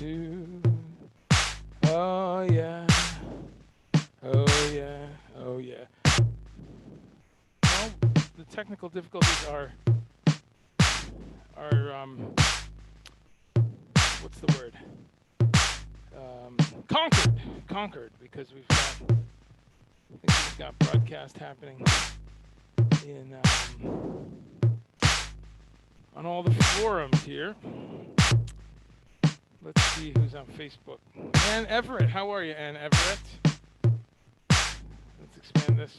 two. Oh yeah. Oh yeah. Oh yeah. Well, the technical difficulties are what's the word? Conquered because we've got broadcast happening in on all the forums here. Let's see who's on Facebook. Ann Everett, how are you, Ann Everett? Let's expand this.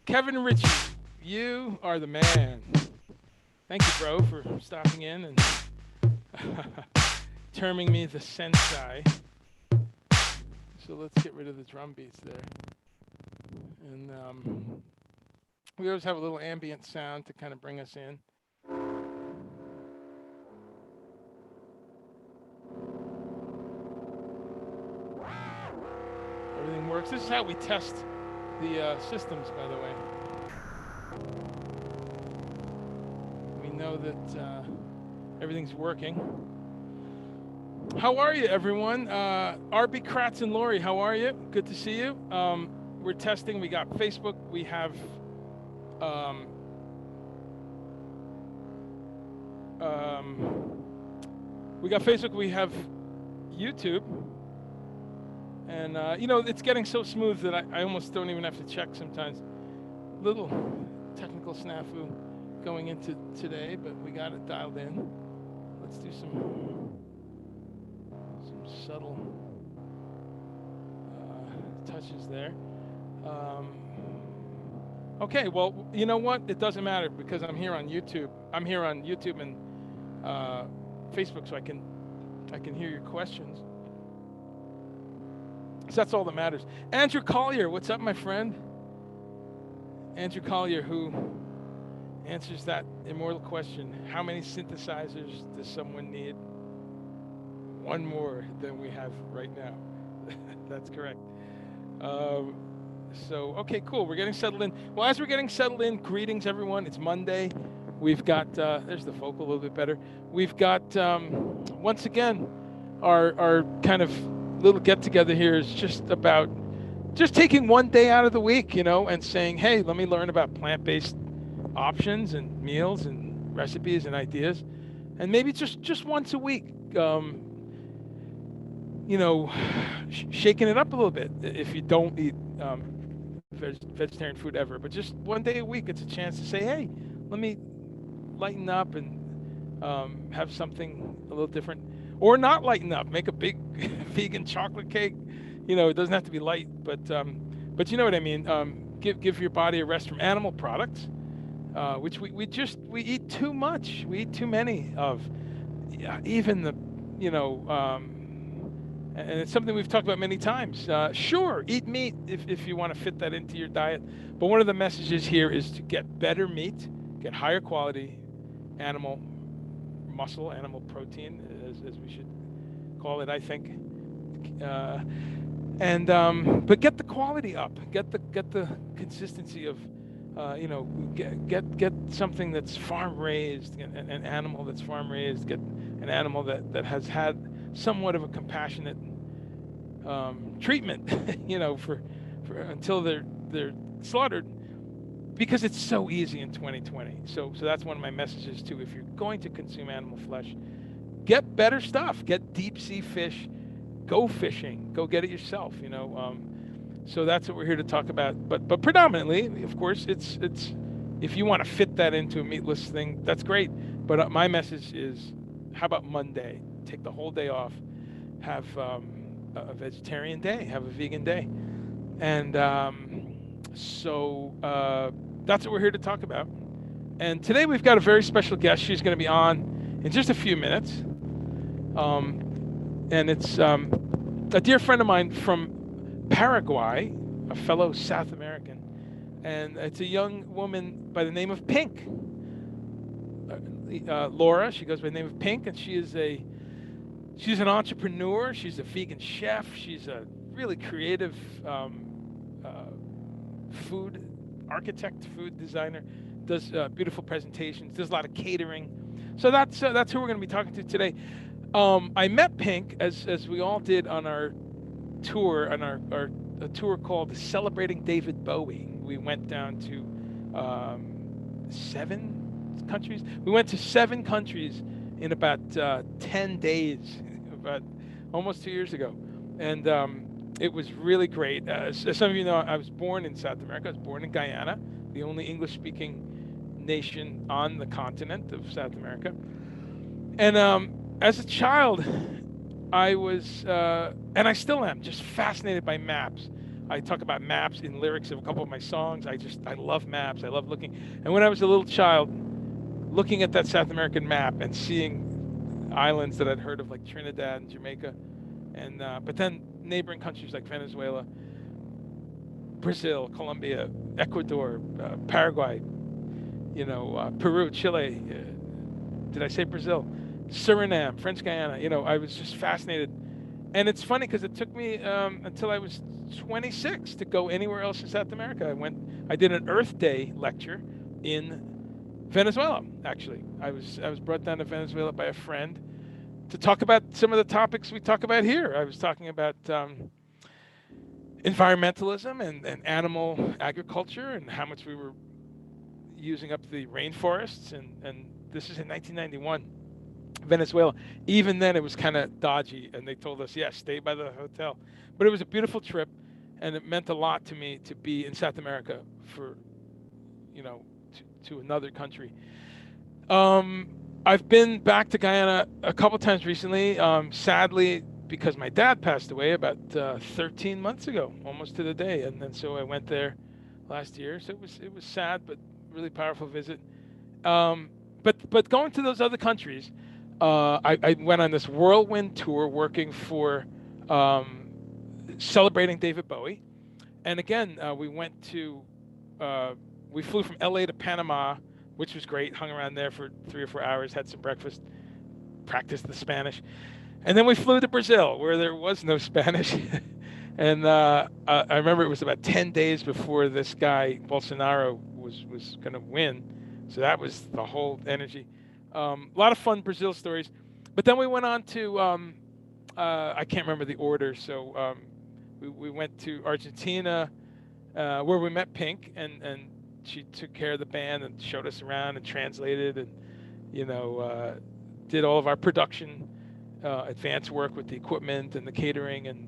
Kevin Ritchie, you are the man. Thank you, bro, for stopping in and terming me the sensei. So let's get rid of the drum beats there. And we always have a little ambient sound to kind of bring us in. Everything works. This is how we test the systems, by the way. We know that everything's working. How are you, everyone? RB Kratz and Lori, how are you? Good to see you. We're testing. We got Facebook. We have Facebook. We have YouTube. And, it's getting so smooth that I almost don't even have to check sometimes. Little technical snafu going into today, but we got it dialed in. Let's do some subtle touches there. Okay, well, you know what? It doesn't matter because I'm here on YouTube. I'm here on YouTube and Facebook, so I can hear your questions. So that's all that matters. Andrew Collier, what's up, my friend? Andrew Collier, who answers that immortal question: how many synthesizers does someone need? One more than we have right now. That's correct. Okay, cool. We're getting settled in. Well, as we're getting settled in, greetings, everyone. It's Monday. We've got, there's the vocal a little bit better. We've got, once again, our kind of little get-together here is just about just taking one day out of the week, and saying, hey, let me learn about plant-based options and meals and recipes and ideas. And maybe just once a week, shaking it up a little bit if you don't eat vegetarian food ever. But just one day a week, it's a chance to say, hey, let me lighten up and have something a little different. Or not lighten up, make a big vegan chocolate cake. It doesn't have to be light, but you know what I mean. Give your body a rest from animal products, which we eat too much. We eat too many of. Even the, and it's something we've talked about many times. Sure, eat meat if you want to fit that into your diet. But one of the messages here is to get better meat, get higher quality animal muscle, animal protein, as we should call it, I think. But get the quality up, get the consistency of, get something that's farm raised, an animal that's farm raised, get an animal that has had somewhat of a compassionate treatment, for until they're slaughtered, because it's so easy in 2020. So that's one of my messages too. If you're going to consume animal flesh, get better stuff. Get deep sea fish. Go fishing. Go get it yourself. So that's what we're here to talk about. But predominantly, of course, it's if you want to fit that into a meatless thing, that's great. But my message is, how about Monday? Take the whole day off. Have a vegetarian day. Have a vegan day. And so that's what we're here to talk about. And today we've got a very special guest. She's going to be on in just a few minutes. And it's a dear friend of mine from Paraguay, a fellow South American. And it's a young woman by the name of Pink. Laura, she goes by the name of Pink, and she's an entrepreneur. She's a vegan chef. She's a really creative food architect, food designer, does beautiful presentations, does a lot of catering. So that's who we're going to be talking to today. I met Pink as we all did on our tour, on our a tour called Celebrating David Bowie. We went down to 7 countries. We went to 7 countries in about 10 days, about almost 2 years ago, and it was really great. As some of you know, I was born in South America. I was born in Guyana, the only English-speaking nation on the continent of South America. And as a child, I was, and I still am, just fascinated by maps. I talk about maps in lyrics of a couple of my songs. I love maps. I love looking. And when I was a little child, looking at that South American map and seeing islands that I'd heard of, like Trinidad and Jamaica, and but then neighboring countries like Venezuela, Brazil, Colombia, Ecuador, Paraguay, Peru, Chile. Did I say Brazil? Suriname, French Guyana. I was just fascinated. And it's funny because it took me until I was 26 to go anywhere else in South America. I did an Earth Day lecture in Venezuela. Actually, I was brought down to Venezuela by a friend to talk about some of the topics we talk about here. I was talking about environmentalism and animal agriculture and how much we were using up the rainforests. And this is in 1991. Venezuela. Even then, it was kind of dodgy, and they told us, "Yeah, stay by the hotel." But it was a beautiful trip, and it meant a lot to me to be in South America for, you know, to another country. Um, I've been back to Guyana a couple times recently. Sadly, because my dad passed away about 13 months ago, almost to the day, and then so I went there last year. So it was sad, but really powerful visit. Um, but going to those other countries, I went on this whirlwind tour working for um, celebrating David Bowie, and again uh, we flew from L.A. to Panama, which was great. Hung around there for 3 or 4 hours, had some breakfast, practiced the Spanish, and then we flew to Brazil where there was no Spanish. And I remember it was about 10 days before this guy Bolsonaro was going to win, so that was the whole energy. A lot of fun Brazil stories, but then we went on to I can't remember the order, so we went to Argentina where we met Pink, and she took care of the band and showed us around and translated and you know uh, did all of our production advanced work with the equipment and the catering, and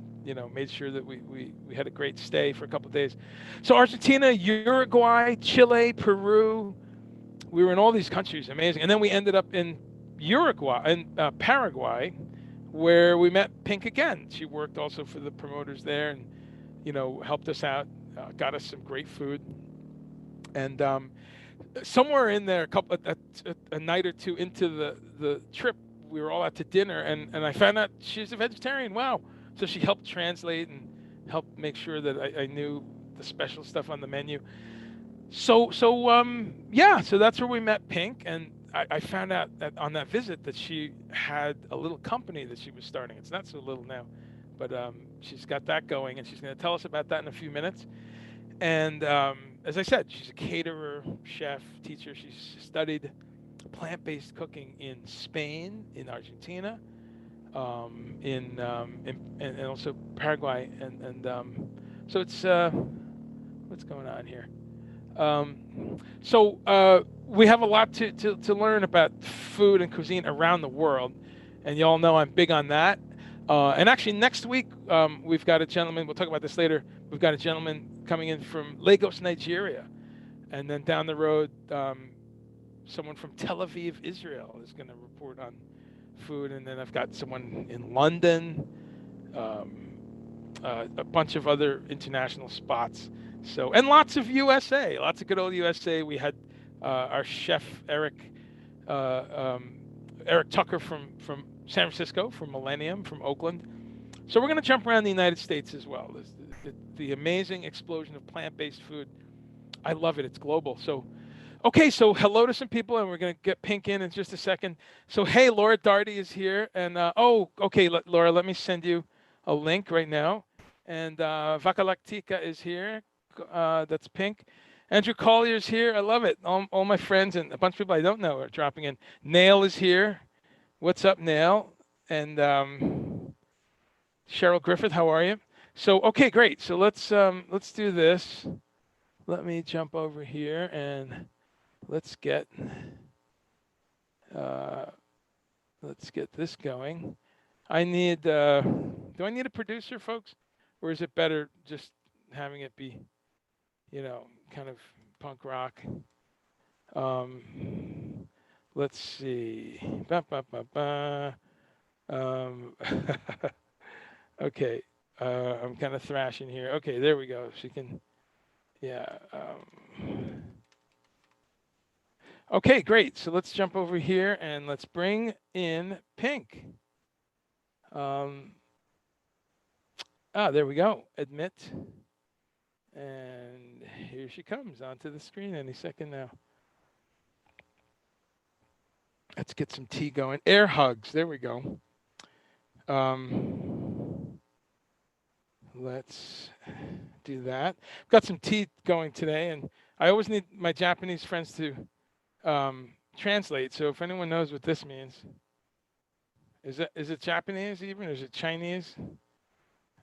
made sure that we had a great stay for a couple of days. So Argentina, Uruguay, Chile, Peru, we were in all these countries, amazing. And then we ended up in Uruguay and Paraguay, where we met Pink again. She worked also for the promoters there, and helped us out, got us some great food. And somewhere in there, a night or two into the trip, we were all out to dinner, and I found out she's a vegetarian. Wow! So she helped translate and helped make sure that I knew the special stuff on the menu. Yeah, so that's where we met Pink, and I found out that on that visit that she had a little company that she was starting. It's not so little now, but she's got that going, and she's going to tell us about that in a few minutes. And as I said, she's a caterer, chef, teacher. She's studied plant-based cooking in Spain, in Argentina, and also Paraguay, and so it's what's going on here. We have a lot to learn about food and cuisine around the world, and y'all know I'm big on that. And actually, next week we've got a gentleman. We'll talk about this later. We've got a gentleman coming in from Lagos, Nigeria, and then down the road, someone from Tel Aviv, Israel, is going to report on food. And then I've got someone in London, a bunch of other international spots. So, and lots of USA, lots of good old USA. We had our chef uh, um, Eric Tucker from San Francisco, from Millennium, from Oakland. So we're going to jump around the United States as well. The amazing explosion of plant-based food. I love it. It's global. So, okay, so hello to some people, and we're going to get Pink in just a second. So, hey, Laura Darty is here. And, okay, Laura, let me send you a link right now. And Vaca Lactica is here. That's Pink. Andrew Collier's here. I love it. All my friends and a bunch of people I don't know are dropping in. Nail is here. What's up, Nail? and Cheryl Griffith, how are you? So okay, great. So let's do this. Let me jump over here and let's get uh, let's get this going. I need. Do I need a producer, folks, or is it better just having it be, kind of punk rock? Um, let's see. Ba, ba, ba, ba. Um, okay. I'm kind of thrashing here. Okay, there we go. She can. Yeah. Okay, great. So let's jump over here and let's bring in Pink. Um, there we go. Admit. And here she comes onto the screen any second now. Let's get some tea going. Air hugs. There we go. Let's do that. Got some tea going today, and I always need my Japanese friends to translate. So if anyone knows what this means, is it Japanese even? Is it Chinese?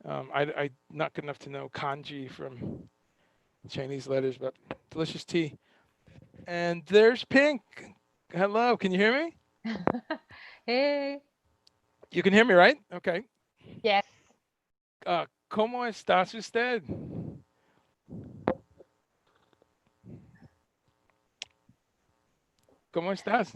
I not good enough to know kanji from Chinese letters, but delicious tea. And there's Pink. Hello, can you hear me? Hey. You can hear me, right? Okay. Yes. ¿Cómo estás usted? ¿Cómo estás?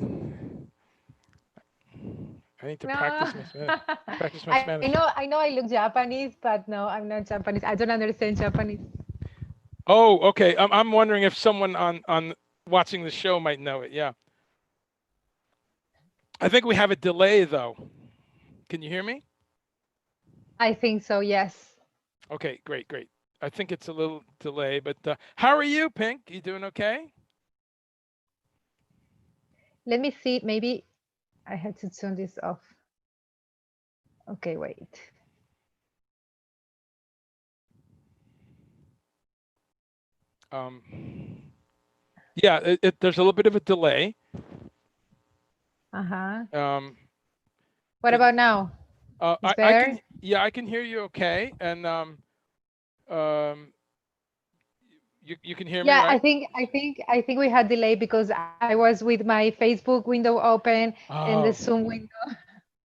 I need to No. practice my Spanish. Practice my Spanish. I know I look Japanese, but no, I'm not Japanese. I don't understand Japanese. Oh, okay. I'm wondering if someone on watching the show might know it. Yeah. I think we have a delay though. Can you hear me? I think so, yes. Okay, great, great. I think it's a little delay, but how are you, Pink? You doing okay? Let me see. Maybe I had to turn this off. Okay, wait. Yeah, there's a little bit of a delay. Uh-huh. Um, What can about now? It's I can better? yeah, I can hear you okay, and um, you can hear me, Yeah, right? I think we had delay because I was with my Facebook window open and the Oh, Zoom window.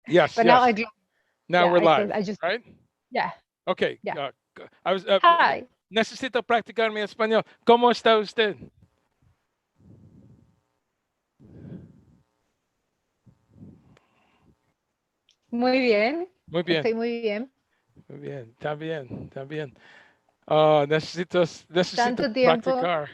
yes, But now yes. Now we're I close. live, I just right? yeah, Okay. yeah. I was. Hi. Necesito practicar mi español. ¿Cómo está usted? Muy bien. Muy bien. Estoy muy bien. Muy bien. Está bien. Está bien. Necesito Tanto tiempo. practicar.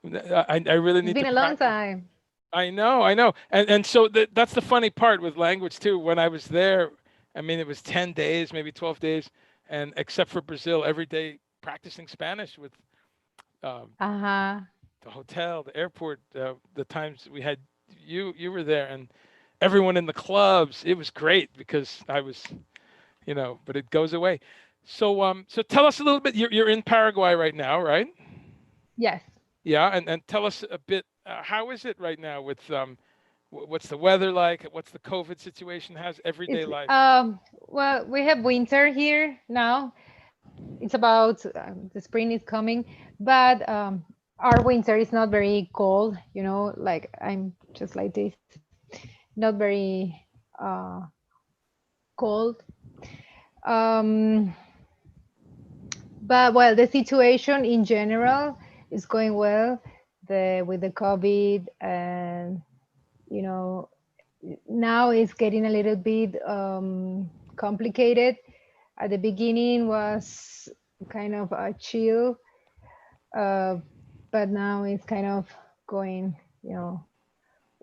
I really It's need to been a long practice. time. I know, and so that's the funny part with language too. When I was there, I mean, it was 10 days, maybe 12 days, and except for Brazil, every day practicing Spanish with um, Uh-huh. the hotel, the airport, the times we had you were there, and everyone in the clubs. It was great because I was, but it goes away. So tell us a little bit. You're in Paraguay right now, right? Yes. Yeah, and tell us a bit. How is it right now with what's the weather like? What's the COVID situation? How's everyday It's life? well, we have winter here now. It's about the spring is coming, but our winter is not very cold, like I'm just like this, not very uh cold. Um but well, the situation in general is going well, the with the COVID, and you know now it's getting a little bit complicated. At the beginning was kind of a chill, uh, but now it's kind of going,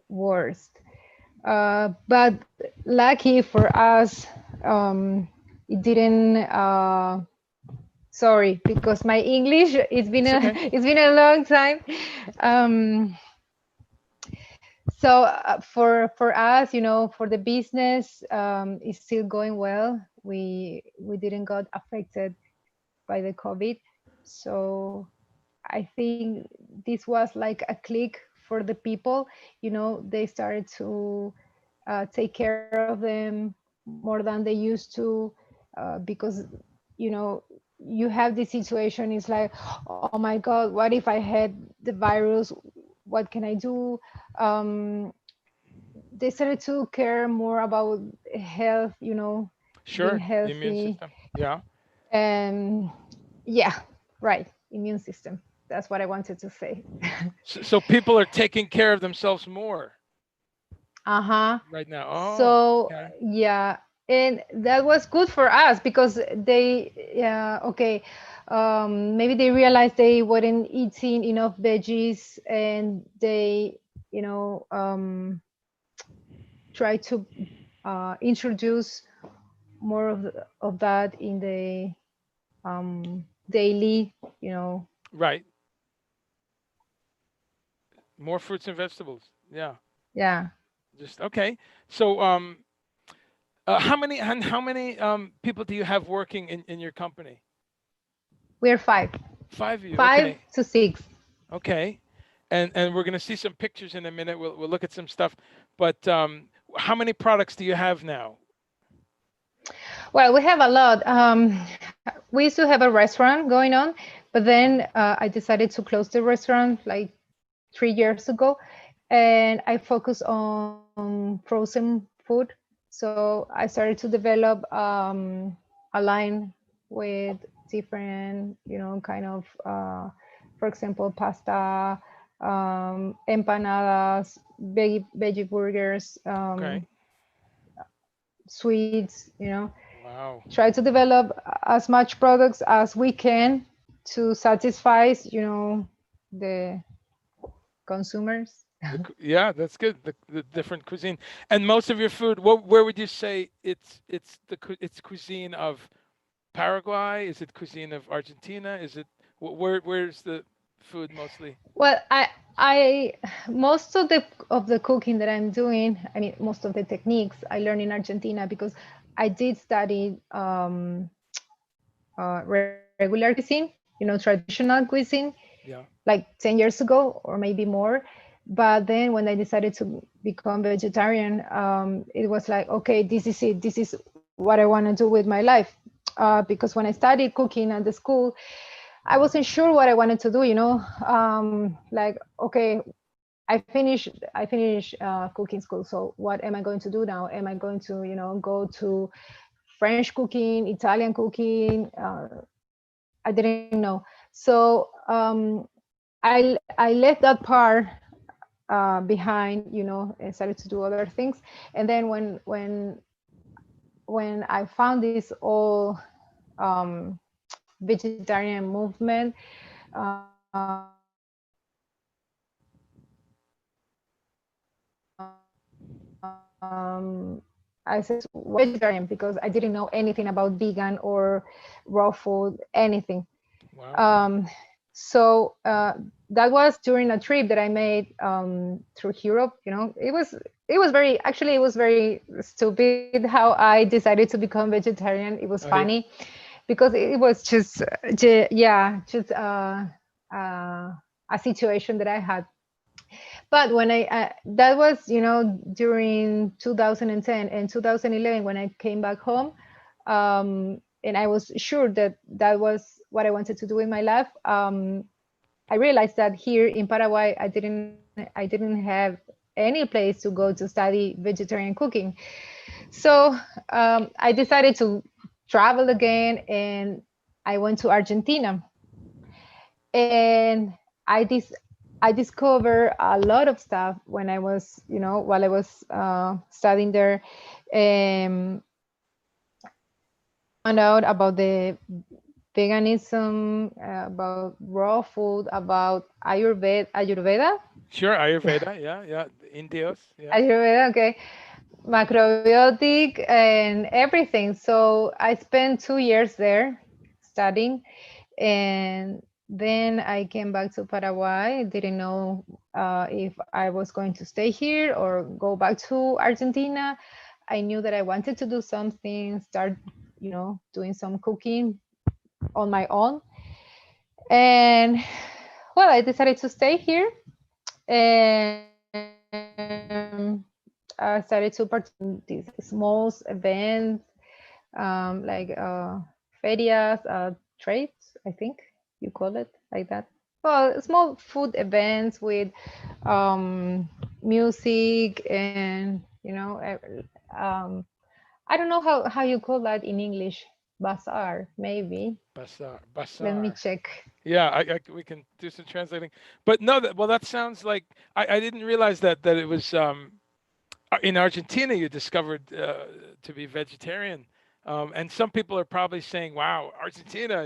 worse. But lucky for us, it didn't. Sorry, because my English It's okay. it's been a long time. Um, so for us, for the business, it's still going well. We didn't got affected by the COVID, so I think this was like a click for the people. They started to take care of them more than they used to, because you know you have this situation. It's like, oh my god, what if I had the virus? What can I do? um, they started to care more about health, being Sure. The immune healthy. system. Yeah. And yeah, right, immune system. That's what I wanted to say. So people are taking care of themselves more Uh-huh. right now. Oh, So okay. yeah, and that was good for us because they, yeah, okay, maybe they realized they weren't eating enough veggies, and they, you know, try to introduce more of that in the daily, you know. Right. More fruits and vegetables. Yeah. Yeah, Just okay. So how many people do you have working in your company? we're five, Five of you. five Okay. to six. Okay. And we're gonna see some pictures in a minute. We'll look at some stuff. But how many products do you have now? Well, we have a lot. We used to have a restaurant going on, but then I decided to close the restaurant like 3 years ago, and I focused on frozen food. So I started to develop a line with different, kind of, for example, pasta, empanadas, veggie burgers, Okay. sweets, Wow. try to develop as much products as we can to satisfy, the consumers. Yeah, that's good. The different cuisine, and most of your food. Where would you say it's cuisine of Paraguay? Is it cuisine of Argentina? Is it where's the food mostly? Well, I most of the cooking that I'm doing, I mean, most of the techniques I learned in Argentina because I did study regular cuisine, traditional cuisine, Yeah. like 10 years ago or maybe more. But then when I decided to become vegetarian, it was like, okay, this is it. This is what I want to do with my life. Because when I studied cooking at the school, I wasn't sure what I wanted to do. Like, okay, I finished cooking school. So what am I going to do now? Am I going to, go to French cooking, Italian cooking? I didn't know. So I left that part behind, and started to do other things. And then when I found this all vegetarian movement, I said, why vegetarian? Because I didn't know anything about vegan or raw food, anything. Wow. Um, so that was during a trip that I made through Europe. It was very stupid how I decided to become vegetarian. It was Oh yeah. funny because it was just, yeah, just a situation that I had. But when that was, during 2010 and 2011 when I came back home, and I was sure that that was what I wanted to do in my life. I realized that here in Paraguay, I didn't have any place to go to study vegetarian cooking. So I decided to travel again, and I went to Argentina, and I discovered a lot of stuff when I was, while I was studying there. I found out about the veganism, about raw food, about Ayurveda, Sure. Ayurveda. Yeah. Yeah. Indios. Yeah. Ayurveda, okay, macrobiotic and everything. So I spent 2 years there studying, and then I came back to Paraguay. Didn't know if I was going to stay here or go back to Argentina. I knew that I wanted to do something, start, doing some cooking on my own. And well, I decided to stay here. And started to participate in these small events, like ferias, trades, I think you call it like that. Well, small food events with music and I don't know how you call that in English. Bazaar, maybe. Basar, Let me basar. check. Yeah, we can do some translating. But no, that sounds like I didn't realize that it was in Argentina you discovered to be vegetarian. And some people are probably saying, "Wow, Argentina!"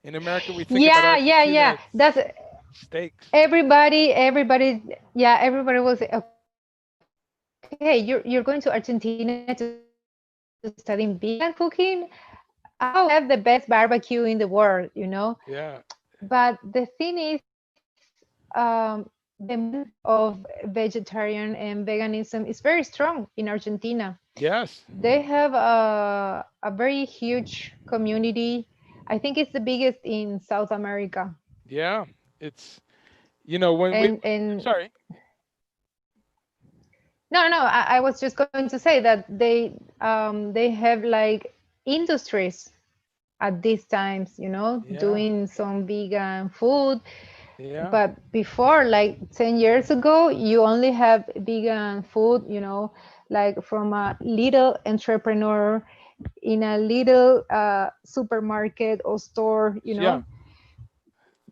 In America we think about Yeah, yeah, Argentina, yeah. it's That's steaks. everybody. Yeah, everybody will say, "Okay, you're going to Argentina to study vegan cooking. How can you have the best barbecue in the world?" But the Yeah. thing is, the movement of vegetarian and veganism is very strong in Argentina. Yes. They have a very huge community. I think it's the biggest in South America. Yeah. It's when we And sorry. no, no, I was just going to say that they have like industries at these times, Yeah. doing some vegan food. Yeah. But before, like 10 years ago, you only have vegan food, like from a little entrepreneur in a little supermarket or store. Yeah.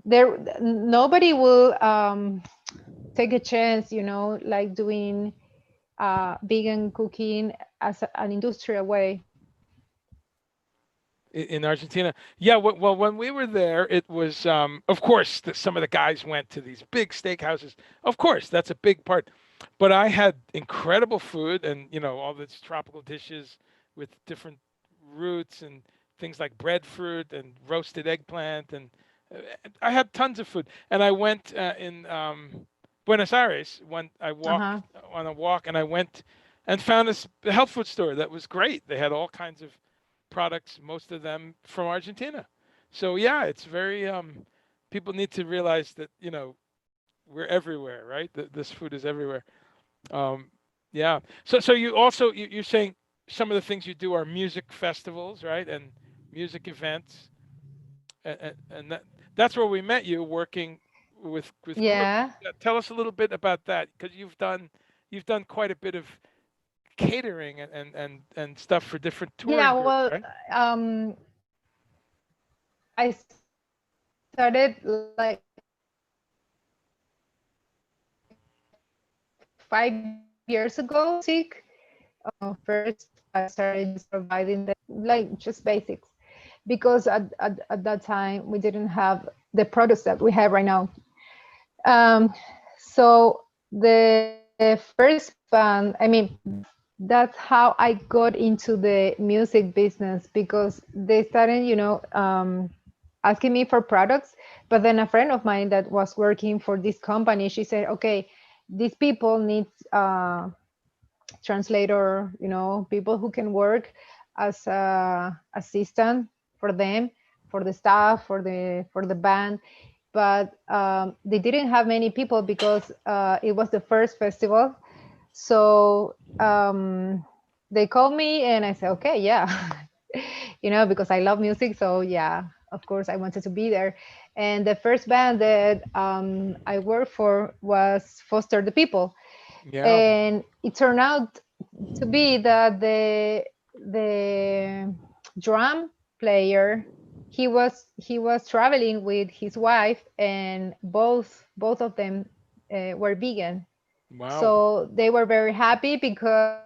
There nobody will take a chance, like doing vegan cooking as an industrial way. In Argentina. Yeah, well, when we were there, it was, of course, some of the guys went to these big steakhouses. Of course, that's a big part. But I had incredible food and, all these tropical dishes with different roots and things like breadfruit and roasted eggplant. And uh, I had tons of food. And I went in Buenos Aires when I walked Uh-huh. on a walk and I went and found this health food store that was great. They had all kinds of products, most of them from Argentina. So yeah, it's very people need to realize that, we're everywhere, right? This food is everywhere. Um, yeah. So you also you're saying some of the things you do are music festivals, right? And music events, and that's where we met you working with groups. Yeah. Tell us a little bit about that because you've done quite a bit of catering and stuff for different touring Yeah, groups, well, right? I started like 5 years ago doing music. First, I started just providing the like just basics because at that time we didn't have the products that we have right now. Um, so the first band, I mean, that's how I got into the music business because they started, asking me for products. But then a friend of mine that was working for this company, she said, "Okay, these people need translator, people who can work as a assistant for them, for the staff, for the band." But they didn't have many people because it was the first festival. So they called me and I said, "Okay, yeah." Because I love music. So yeah, of course I wanted to be there. And the first band that I worked for was Foster the People. Yeah. And it turned out to be that the drum player, he was traveling with his wife, and both of them were vegan. Wow. So they were very happy because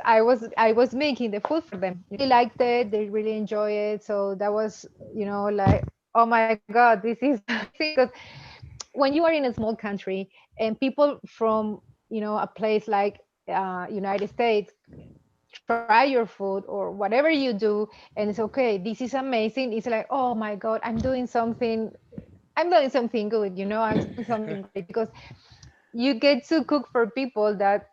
I was making the food for them. They really liked it. They really enjoy it. So that was, like, oh my God, this is amazing. Because when you are in a small country and people from, a place like United States try your food or whatever you do, and it's okay, this is amazing. It's like, oh my God, I'm doing something good. I'm doing something great because you get to cook for people that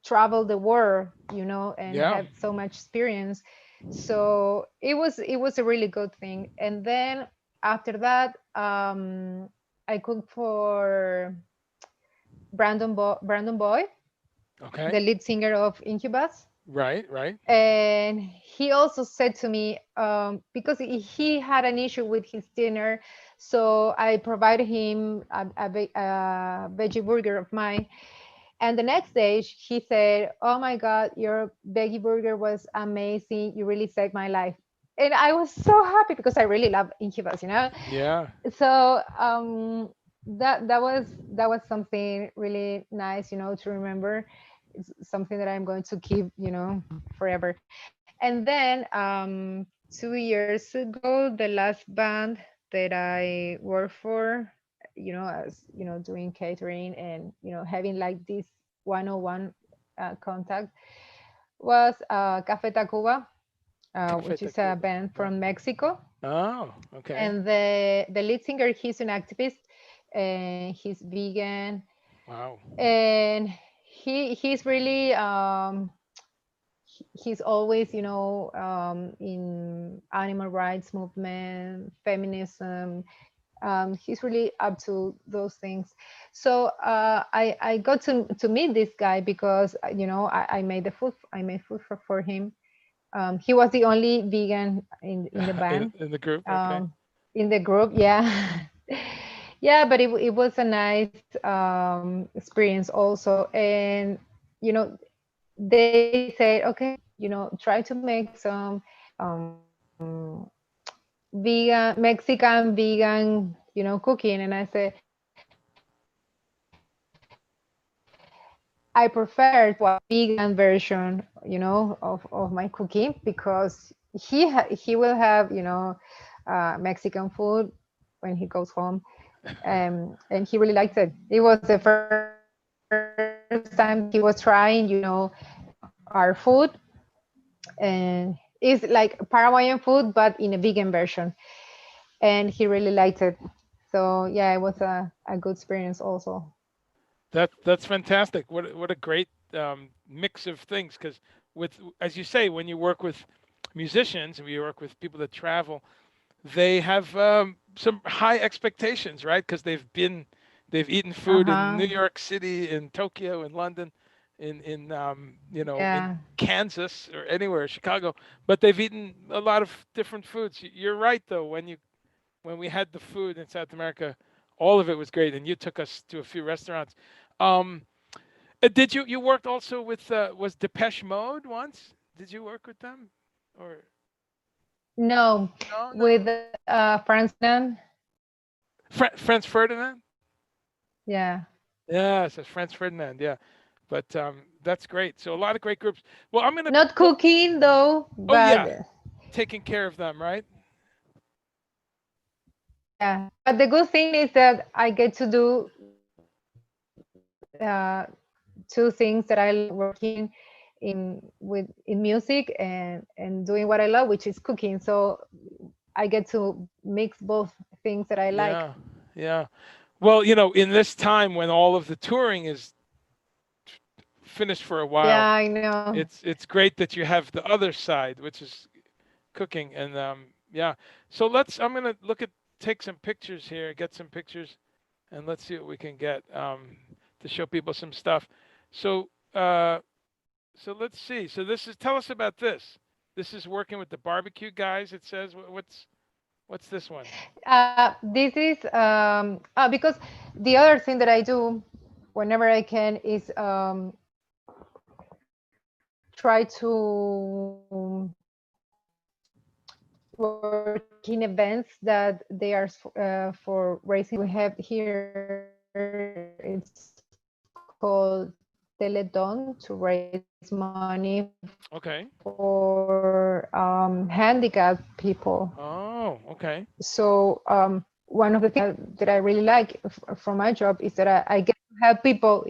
travel the world, and Yeah. have so much experience. So it was a really good thing. And then after that, I cooked for Brandon Boy, Okay. the lead singer of Incubus. Right. Right. And he also said to me, because he had an issue with his dinner, so I provided him a veggie burger of mine. And the next day he said, "Oh my God, your veggie burger was amazing. You really saved my life." And I was so happy because I really love Incubus, you know. Yeah. So that was something really nice, to remember. It's something that I'm going to keep, forever. And then 2 years ago, the last band that I worked for, as doing catering and having like this one-on-one contact was Café Tacuba, Cafe which is a Tacuba. band Right. from Mexico. Oh. Okay. And the lead singer, he's an activist, and he's vegan, Wow. and he's really he's always in animal rights movement, feminism. He's really up to those things. So I got to meet this guy because I made food for him. He was the only vegan in the band, In the group. Okay. um, in the group. Yeah. Yeah, but it was a nice experience also. And they said, okay, try to make some vegan, Mexican vegan, cooking. And I said, I prefer to a vegan version, of my cooking, because he will have, Mexican food when he goes home. And he really liked it. It was the first time that he was trying, our food, and it's like Paraguayan food, but in a vegan version. And he really liked it. So yeah, it was a good experience also. That's fantastic. What a great mix of things. Because with, as you say, when you work with musicians and you work with people that travel, they have some high expectations, right? Because they've eaten food in New Uh-huh. York City, in Tokyo, in London, in in Yeah. Kansas or anywhere, Chicago, but they've eaten a lot of different foods. You're right though. When we had the food in South America, all of it was great, and you took us to a few restaurants. Um, did you worked also with was Depeche Mode once? Did you work with them or No, no no? with Franz Ferdinand. Franz Ferdinand? Yeah. Yes, that's Franz Ferdinand. Yeah, but that's great. So a lot of great groups. Well, I'm gonna. Not Well, cooking though, oh but yeah, taking care of them, right? yeah. But the good thing is that I get to do two things that I love, working in music and doing what I love, which is cooking. So I get to mix both things that I like. Yeah, yeah. Well, in this time when all of the touring is finished for a while, Yeah, I know. it's great that you have the other side, which is cooking. And yeah. So I'm gonna take some pictures here, get some pictures, and let's see what we can get to show people some stuff. So so let's see. So this is tell us about this. This is working with the barbecue guys. It says what's this one? This is because the other thing that I do whenever I can is try to work in events that they are for raising money. We have here, it's called Teledon, to raise money for Okay. handicapped people. Oh, okay. So one of the things that I really like from my job is that I get to help people,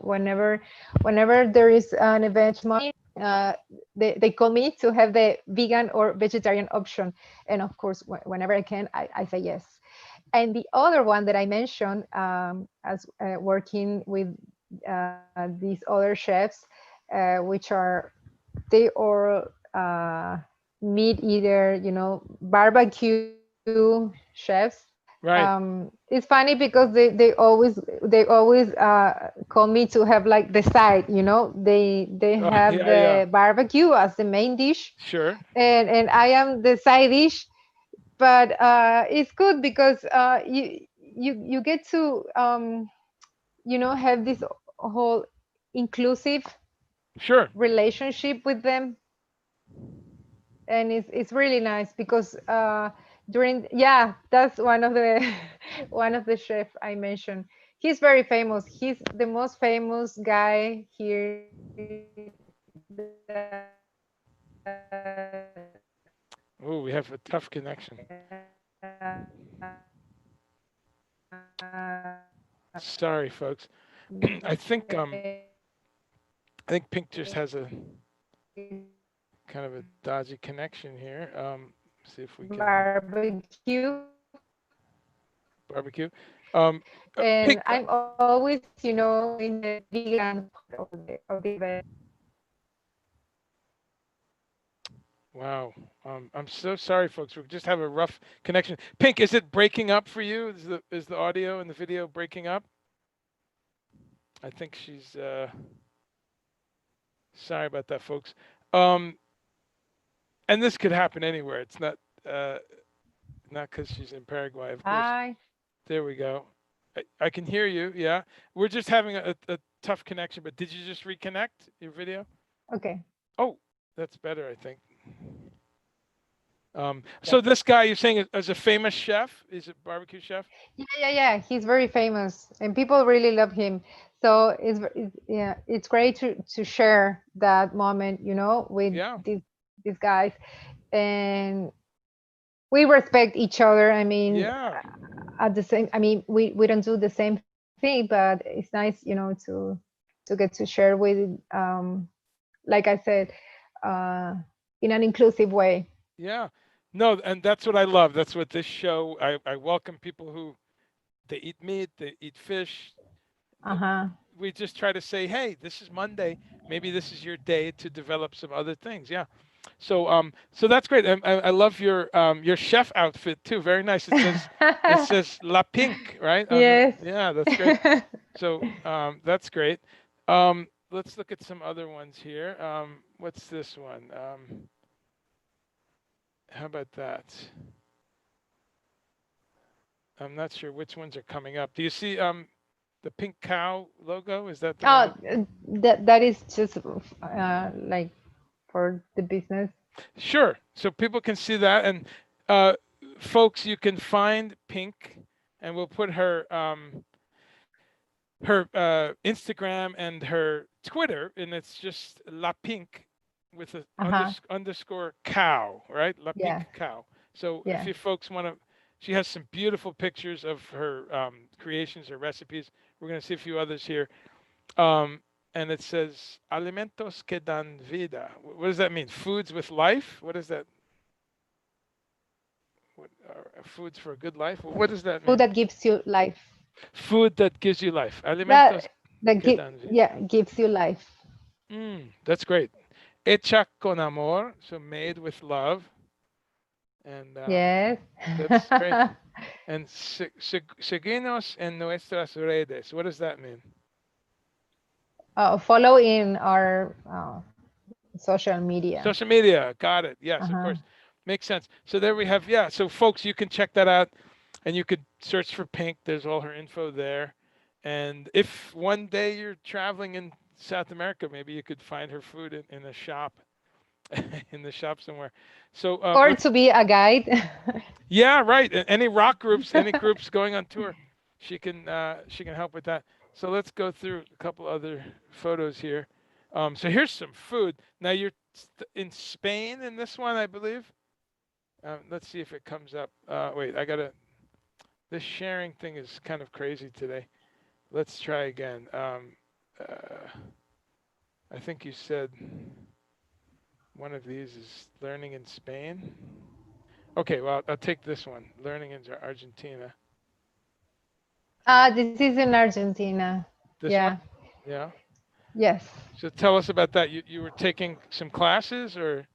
whenever there is an event money, they call me to have the vegan or vegetarian option. And of course, whenever I can, I say yes. And the other one that I mentioned, as working with these other chefs, which are they all meat eater, barbecue chefs. Right. It's funny because they always call me to have like the side, they have Yeah, yeah. the barbecue as the main dish, Sure. and I am the side dish. But it's good because you get to have this whole inclusive Sure. relationship with them, and it's really nice because during yeah, that's one of the one of the chef I mentioned. He's very famous. He's the most famous guy here that Oh, we have a tough connection. Sorry, folks. I think I think Pink just has a kind of a dodgy connection here. See if we can barbecue, barbecue. and Pink. I'm always, in the vegan part of the event. Wow. I'm so sorry, folks. We just have a rough connection. Pink, is it breaking up for you? Is the audio and the video breaking up? I think she's. Sorry about that, folks. Um, and this could happen anywhere. It's uh, not because she's in Paraguay, of course. Hi. There we go. I can hear you. Yeah, we're just having a tough connection. But did you just reconnect your video? Okay. Oh, that's better, I think. So Yes. this guy you're saying is a famous chef? Is a barbecue chef? Yeah. He's very famous, and people really love him. So yeah, it's great to share that moment, with Yeah, these guys, and we respect each other. I mean, yeah, at the same, I mean, we don't do the same thing, but it's nice, to get to share with, like I said, uh, in an inclusive way. yeah. No, and that's what I love. That's what this show. I welcome people who they eat meat, they eat fish. Uh huh. We just try to say, hey, this is Monday. Maybe this is your day to develop some other things. Yeah. So that's great. I love your chef outfit too. Very nice. It says La Pink, right? On the Yes. yeah, that's great. So that's great. Let's look at some other ones here. What's this one? How about that? I'm not sure which ones are coming up. Do you see the pink cow logo? Is that the one Oh, you? that is just like for the business. Sure. So people can see that, and uh, folks, you can find Pink, and we'll put her Instagram and her Twitter, and it's just La Pink with a Uh huh. underscore cow, right? La Yeah. Pink cow. So if Yeah. you folks want to, she has some beautiful pictures of her creations, her recipes. We're going to see a few others here. And it says alimentos que dan vida. What does that mean? Foods with life? What is that? What are foods for a good life? What does that Food mean? that gives you life. Food that gives you life. Alimentos That que give dan vida. yeah, gives you life. That's great. Hecha con amor, so made with love, and Yes. that's great. And seguinos en nuestras redes. What does that mean? Follow in our social media. Social media. Got it. Yes, of Uh-huh. course. Makes sense. So there we have, yeah. So folks, you can check that out and you could search for Pink. There's all her info there. And if one day you're traveling in South America, maybe you could find her food in a shop, in the shop somewhere. So Or let's, to be a guide. yeah, right. Any rock groups, any groups going on tour, she can help with that. So let's go through a couple other photos here. So here's some food. Now you're in Spain in this one, I believe. Let's see if it comes up. Wait, I gotta. This sharing thing is kind of crazy today. Let's try again. I think you said one of these is learning in Spain. Okay, well, I'll take this one. Learning in Argentina. So This is in Argentina. this one? Yeah. Yeah. Yes. So tell us about that. You were taking some classes or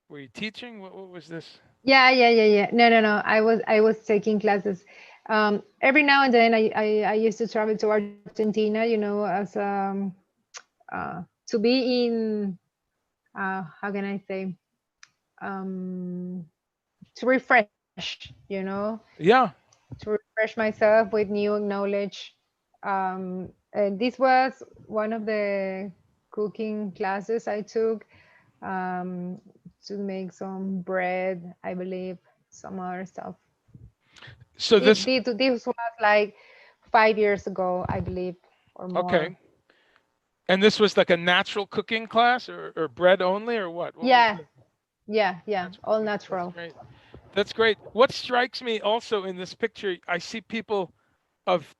were you teaching? What was this? Yeah. No. I was taking classes. Every now and then I used to travel to Argentina, as to be in, how can I say, um, to refresh, Yeah. to refresh myself with new knowledge. And this was one of the cooking classes I took, um, to make some bread, I believe, some other stuff. So this, This was like 5 years ago, I believe, or more. okay. And this was like a natural cooking class, or bread only, or what? What was Yeah, the yeah, natural all cooking? That's natural. great. That's great. What strikes me also in this picture, I see people of,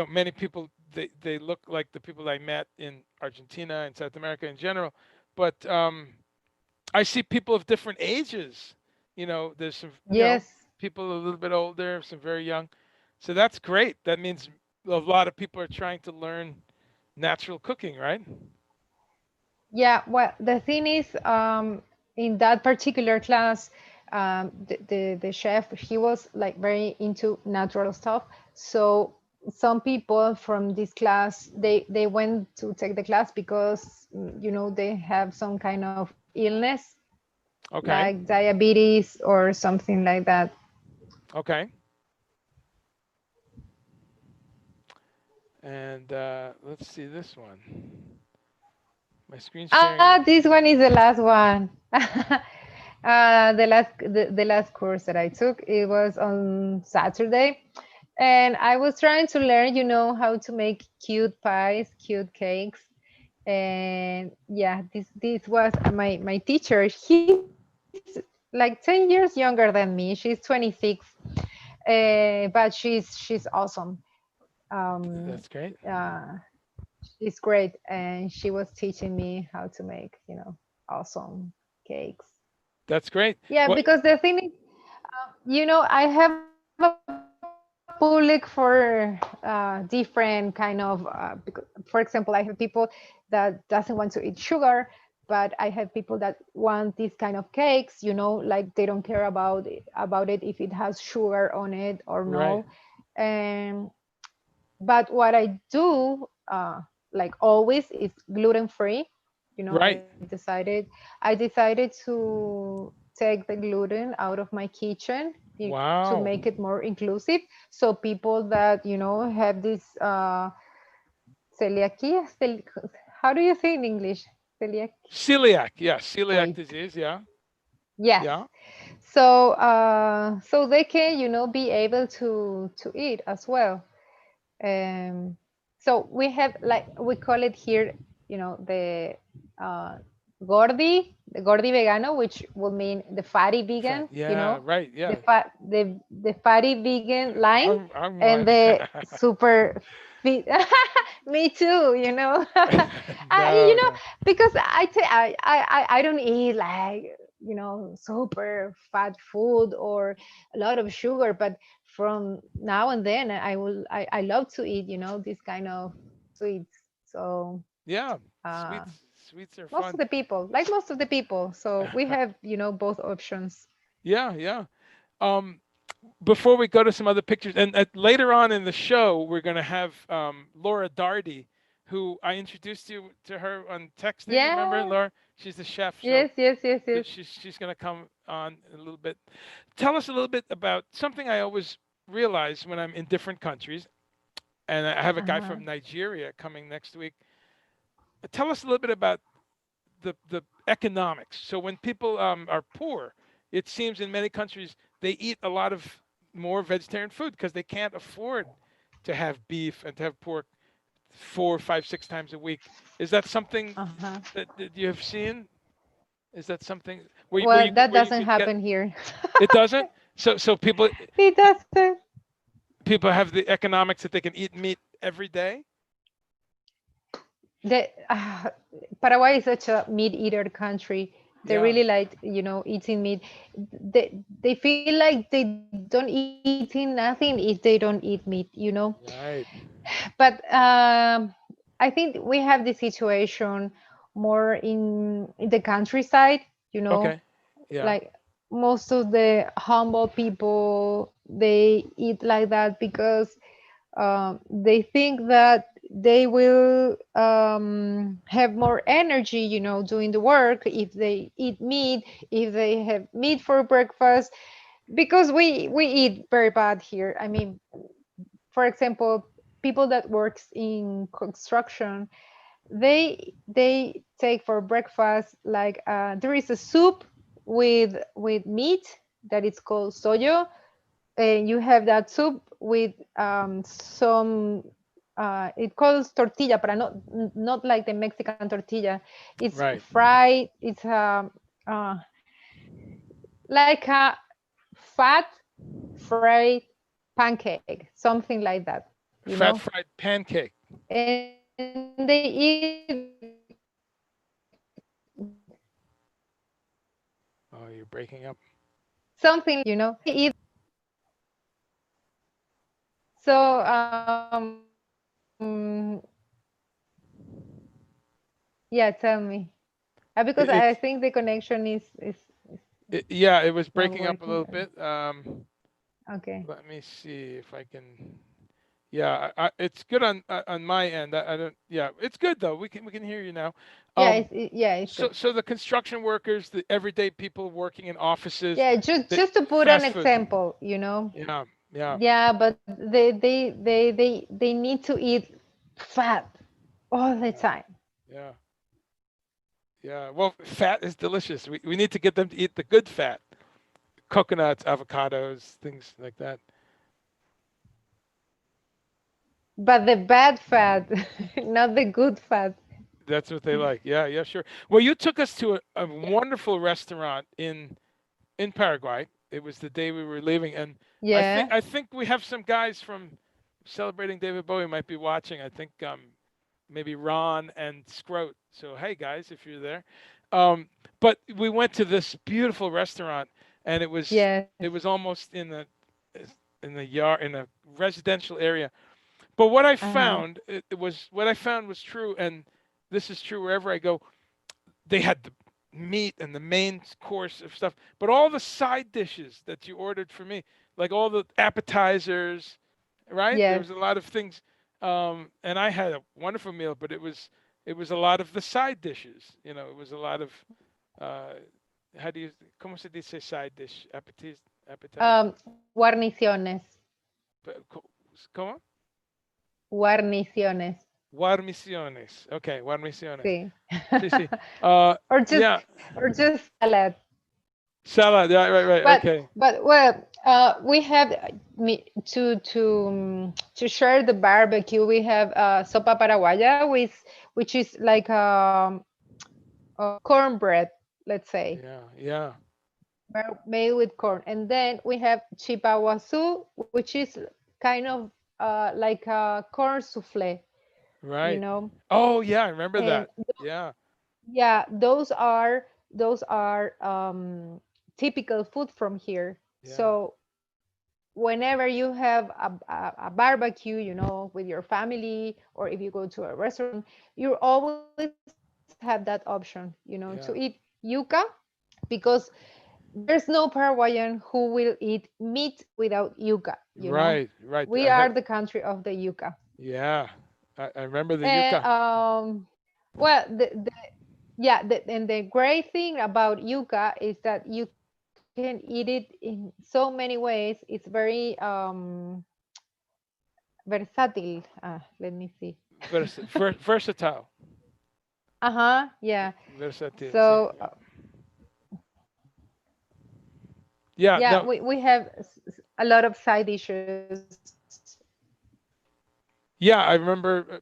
many people, they look like the people I met in Argentina and South America in general, but I see people of different ages. There's some, Yes. people a little bit older, some very young. So that's great. That means a lot of people are trying to learn natural cooking, right? Yeah, well, the thing is, in that particular class, the chef, he was like very into natural stuff. So some people from this class, they went to take the class because, they have some kind of illness, Okay. like diabetes or something like that. Okay. And let's see this one. My screen sharing. This one is the last one. The last course that I took, it was on Saturday, and I was trying to learn, how to make cute pies, cute cakes. And yeah, this was my teacher. He's like 10 years younger than me. She's 26, but she's awesome. um That's great. uh She's great, and she was teaching me how to make, awesome cakes. That's great. Yeah, What? because the thing is, I have a public for different kind of, for example, I have people that doesn't want to eat sugar, but I have people that want these kind of cakes, like they don't care about it if it has sugar on it or Right. no. And but what I do, like always, is gluten free. Right. I decided to take the gluten out of my kitchen, to Wow. make it more inclusive. So people that have this celiakia, how do you say in English? Celiac. Celiac. Yeah. Celiac Wait. disease. Yeah. Yes. Yeah. So they can be able to eat as well. Um, so we have, like, we call it here, the uh, gordi vegano, which will mean the fatty Fat. vegan, Yeah. Right. the Yeah. fatty vegan line, I'm and one. the super fit. Me too, No. No. because I don't eat like, super fat food or a lot of sugar, but from now and then I love to eat, this kind of sweets. So Yeah. uh Sweets. Sweets are most fun. of the people, like most of the people, so we have, both options. Yeah. Yeah. Um, Before we go to some other pictures, and later on in the show, we're going to have Laura Dardy, who I introduced you to her on texting. Remember, Yeah. Laura? She's the chef. So Yes. she's going to come on in a little bit. Tell us a little bit about something I always realize when I'm in different countries, and I have a guy Uh-huh. from Nigeria coming next week. Tell us a little bit about the economics. So when people are poor, it seems in many countries they eat a lot of more vegetarian food because they can't afford to have beef and to have pork 4, 5, 6 times a week. Is that something Uh-huh. that you have seen? Is that something where Well, that where you doesn't could get? happen here. It doesn't. So It doesn't. people have the economics that they can eat meat every day. The Paraguay is such a meat eater country. They Yeah. really like, eating meat. They feel like they don't eating nothing if they don't eat meat. Right. But I think we have this situation more in the countryside, Okay. Yeah. like most of the humble people they eat like that because they think that they will have more energy, doing the work if they eat meat, if they have meat for breakfast, because we eat very bad here. I mean, for example, people that works in construction, they take for breakfast like there is a soup with meat that it's called soyo, and you have that soup with some it calls tortilla, but not like the Mexican tortilla. It's Right. fried. It's like a fat fried pancake, something like that, Fat fried pancake. and they eat Oh, you're breaking up. something like that, so yeah, tell me. Because I It's think the connection is yeah, it was not breaking up a working little very. bit. Okay. Let me see if I can. Yeah, it's good on my end. I don't. Yeah, it's good though. We can hear you now. Yeah, Um, yeah, it's so good. so the construction workers, the everyday people working in offices, Yeah, just the just to put an fast food. example. Yeah, yeah, Yeah, but they need to eat fat all the yeah, time. yeah, yeah. Well, fat is delicious. We need to get them to eat the good fat, coconuts, avocados, things like that. But the bad fat, not the good fat. That's what they like. Yeah, yeah, sure. Well, you took us to a wonderful restaurant in Paraguay. It was the day we were leaving, and Yeah. I think we have some guys from celebrating David Bowie might be watching. I think maybe Ron and Scroat. So hey guys, if you're there. Um, but we went to this beautiful restaurant, and Yes. it was almost in the yard in a residential area. But what I Uh-huh. found it was what I found was true, and this is true wherever I go. They had the meat and the main course of stuff, but all the side dishes that you ordered for me, like all the appetizers, right? There Yes. was a lot of things, and I had a wonderful meal, but it was a lot of the side dishes. It was a lot of uh, how do you como se dice side dish appetizer? Guarniciones. ¿Cómo? Guarniciones. Guarniciones. Okay, guarniciones. Sí. Sí, sí. Uh, or just yeah, or just salad. salad. Yeah, right, right. But Okay. well, we have to share the barbecue. We have sopa paraguaya, which is like cornbread, let's say, Yeah, yeah. made with corn. And then we have chipaguasu, which is kind of like a corn souffle, you Right. know. Oh, yeah, I remember And that. Yeah, yeah, those are typical food from here. yeah, So whenever you have a barbecue, with your family, or if you go to a restaurant, you always have that option, to eat yeah. yuca, because there's no Paraguayan who will eat meat without yuca. Right, right. We I are had, the country of the yuca. yeah. I remember the And yuca. well, yeah, and the great thing about yuca is that you can eat it in so many ways. It's very versatile. Let me see. Versatile. Uh-huh, yeah. Versatile, sí. So Yeah, yeah, yeah, no. we have a lot of side dishes. Yeah, I remember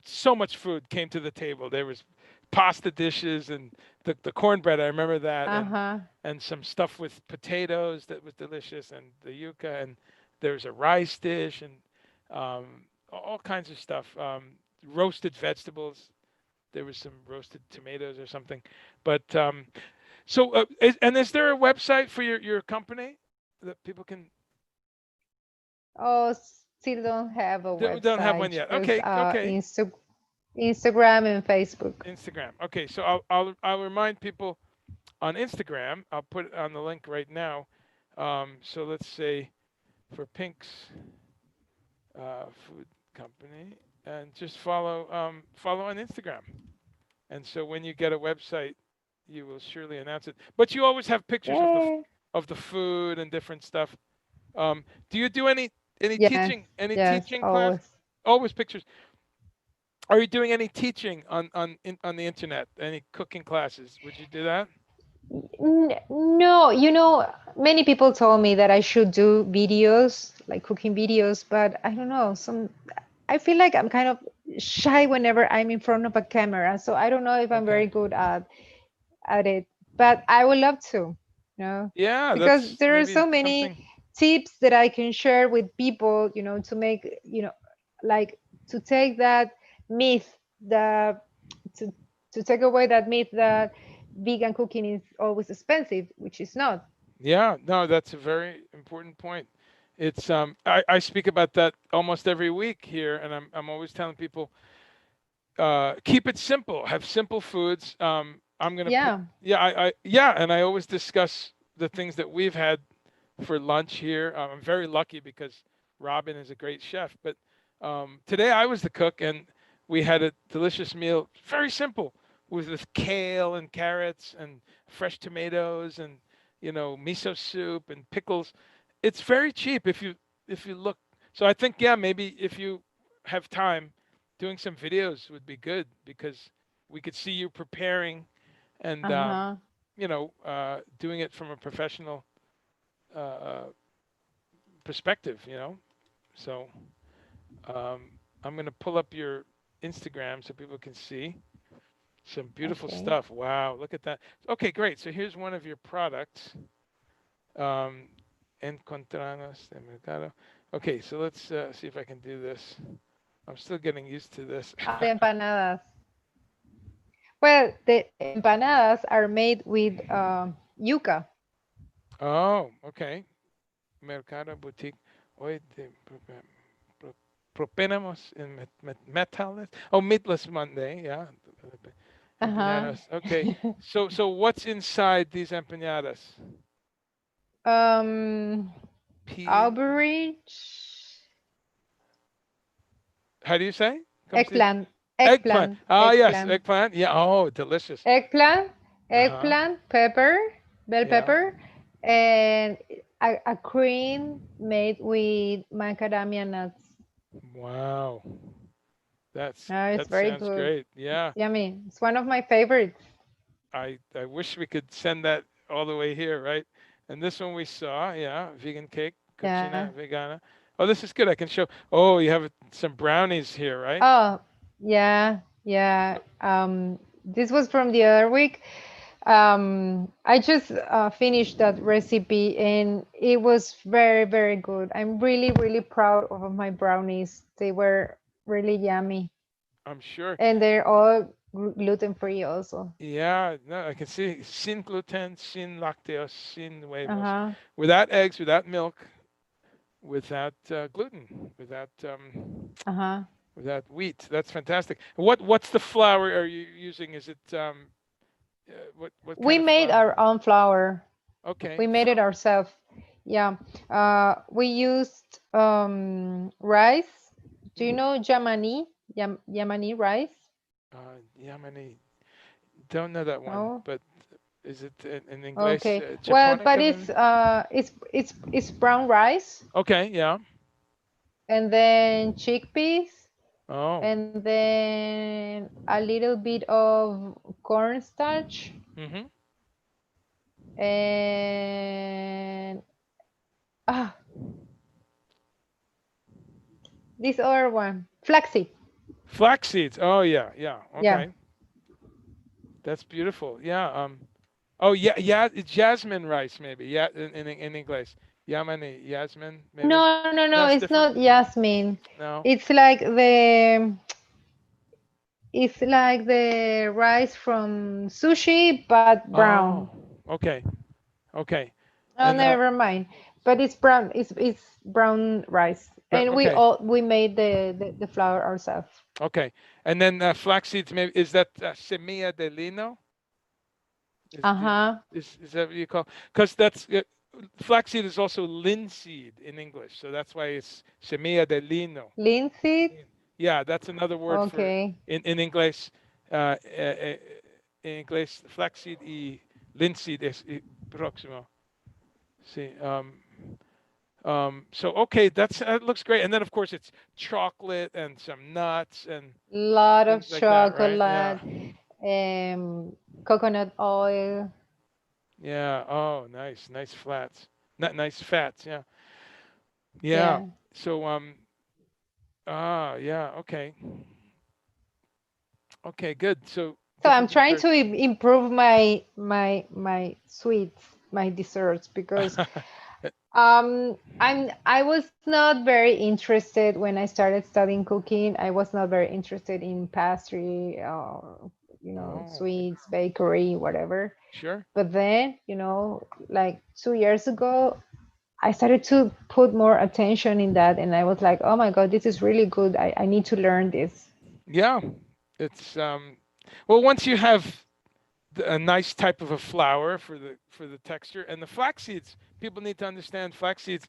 so much food came to the table. There was pasta dishes and the cornbread. I remember that, Uh-huh. and some stuff with potatoes that was delicious, and the yuca, and there was a rice dish, and all kinds of stuff. Roasted vegetables. There was some roasted tomatoes or something. But is there a website for your company that people can? Oh, still don't have a We don't have one website, yet. just Okay, okay. Instagram and Facebook. Instagram. Okay, so I'll remind people on Instagram. I'll put it on the link right now. So let's say for Pink's food company, and just follow on Instagram. And so when you get a website, you will surely announce it. But you always have pictures Yay. of the food and different stuff. Do you do any Yes, teaching yes, class? always. Always pictures. Are you doing any teaching on the internet? Any cooking classes? Would you do that? No, many people told me that I should do videos, like cooking videos, but I don't know. I feel like I'm kind of shy whenever I'm in front of a camera, so I don't know if I'm Okay. very good at it. But I would love to, Yeah, because that's there are maybe so many something. tips that I can share with people, to make, like to take that myth, the to to take away that myth that vegan cooking is always expensive, which is not. Yeah, no, that's a very important point. It's I speak about that almost every week here, and I'm always telling people keep it simple. Have simple foods. I'm gonna put Yeah. yeah yeah, and I always discuss the things that we've had for lunch here. I'm very lucky because Robin is a great chef. But today I was the cook, and we had a delicious meal. Very simple, with kale and carrots and fresh tomatoes and miso soup and pickles. It's very cheap if you look. So I think yeah, maybe if you have time, doing some videos would be good because we could see you preparing and Uh-huh. doing it from a professional uh, perspective, So I'm going to pull up your Instagram so people can see some beautiful Okay. stuff. Wow, look at that. Okay, great. So here's one of your products. Um, Encontranos de Mercado. Okay, so let's see if I can do this. I'm still getting used to this. Ah, the empanadas. Well, the empanadas are made with yuca. Oh, okay. Mercado Boutique. Hoy proponemos en metales. Oh, Meatless Monday. Yeah. Uh-huh. Empanadas. Okay. So what's inside these empanadas? um, Pea. Average. How do you say? Come see. Eggplant, Eggplant. eggplant, Ah, yes, eggplant, eggplant. Yeah. Oh, delicious. eggplant, Uh huh. eggplant, pepper, bell Yeah. pepper, and a cream made with macadamia nuts. Wow. It's That very sounds good. great. Yeah. Yummy. It's one of my favorites. I wish we could send that all the way here, right? And this one we saw, yeah, vegan cake, Yeah. cucina vegana. Oh, this is good. I can show. Oh, you have some brownies here, right? Oh, yeah, yeah. This was from the other week. I just finished that recipe and it was very, very good. I'm really, really proud of my brownies. They were really yummy, I'm sure. and they're all gluten free also. Yeah, no, I can see sin gluten, sin lácteos, sin huevos, Uh-huh. without eggs, without milk, without gluten, Uh-huh. without wheat. That's fantastic. What's the flour are you using? Is it what We kind of made flour? our own flour. Okay, We made it from ourselves. Yeah. We used rice. Do you mhm. know Yamani? Yamani rice? Yemeni. Don't know that one, No. but is it in English? Okay. Well, but Japonica maybe? it's brown rice, Okay, yeah. and then chickpeas, Oh. and then a little bit of cornstarch, Mm-hmm. and ah, this other one, flaxseed. Flax seeds. Oh yeah, yeah. Yeah. Okay, that's beautiful. Yeah. Oh yeah, yeah. It's jasmine rice maybe. Yeah, in English. Yamani, jasmine maybe. No, no, no. That's It's different. not jasmine. No. It's like the rice from sushi, but brown. Oh. Okay. Okay. Oh, And never mind. But it's brown. It's brown rice, but and okay. we made the flour ourselves. Okay. And then flax seeds maybe is that semilla de lino? Uh-huh. Is that what you call? Because that's flaxseed is also linseed in English, so that's why it's semilla de lino. Linseed. Yeah, that's another word for Okay. in English. En inglés, flaxseed y linseed es próximo. See, so okay, that looks great. And then of course it's chocolate and some nuts and Lot of things like that, right? Yeah, chocolate, coconut oil. yeah. Oh, nice, nice flats, not nice fats. Yeah, yeah. Yeah. So yeah, okay, okay, good. So So I'm different trying desserts. to improve my sweets, my desserts, because I was not very interested when I started studying cooking. I was not very interested in pastry or Oh, sweets, bakery, whatever. sure. But then, like 2 years ago, I started to put more attention in that, and I was like, oh my God, this is really good. I need to learn this. Yeah, it's well, once you have a nice type of a flour for the texture and the flax seeds, people need to understand flax seeds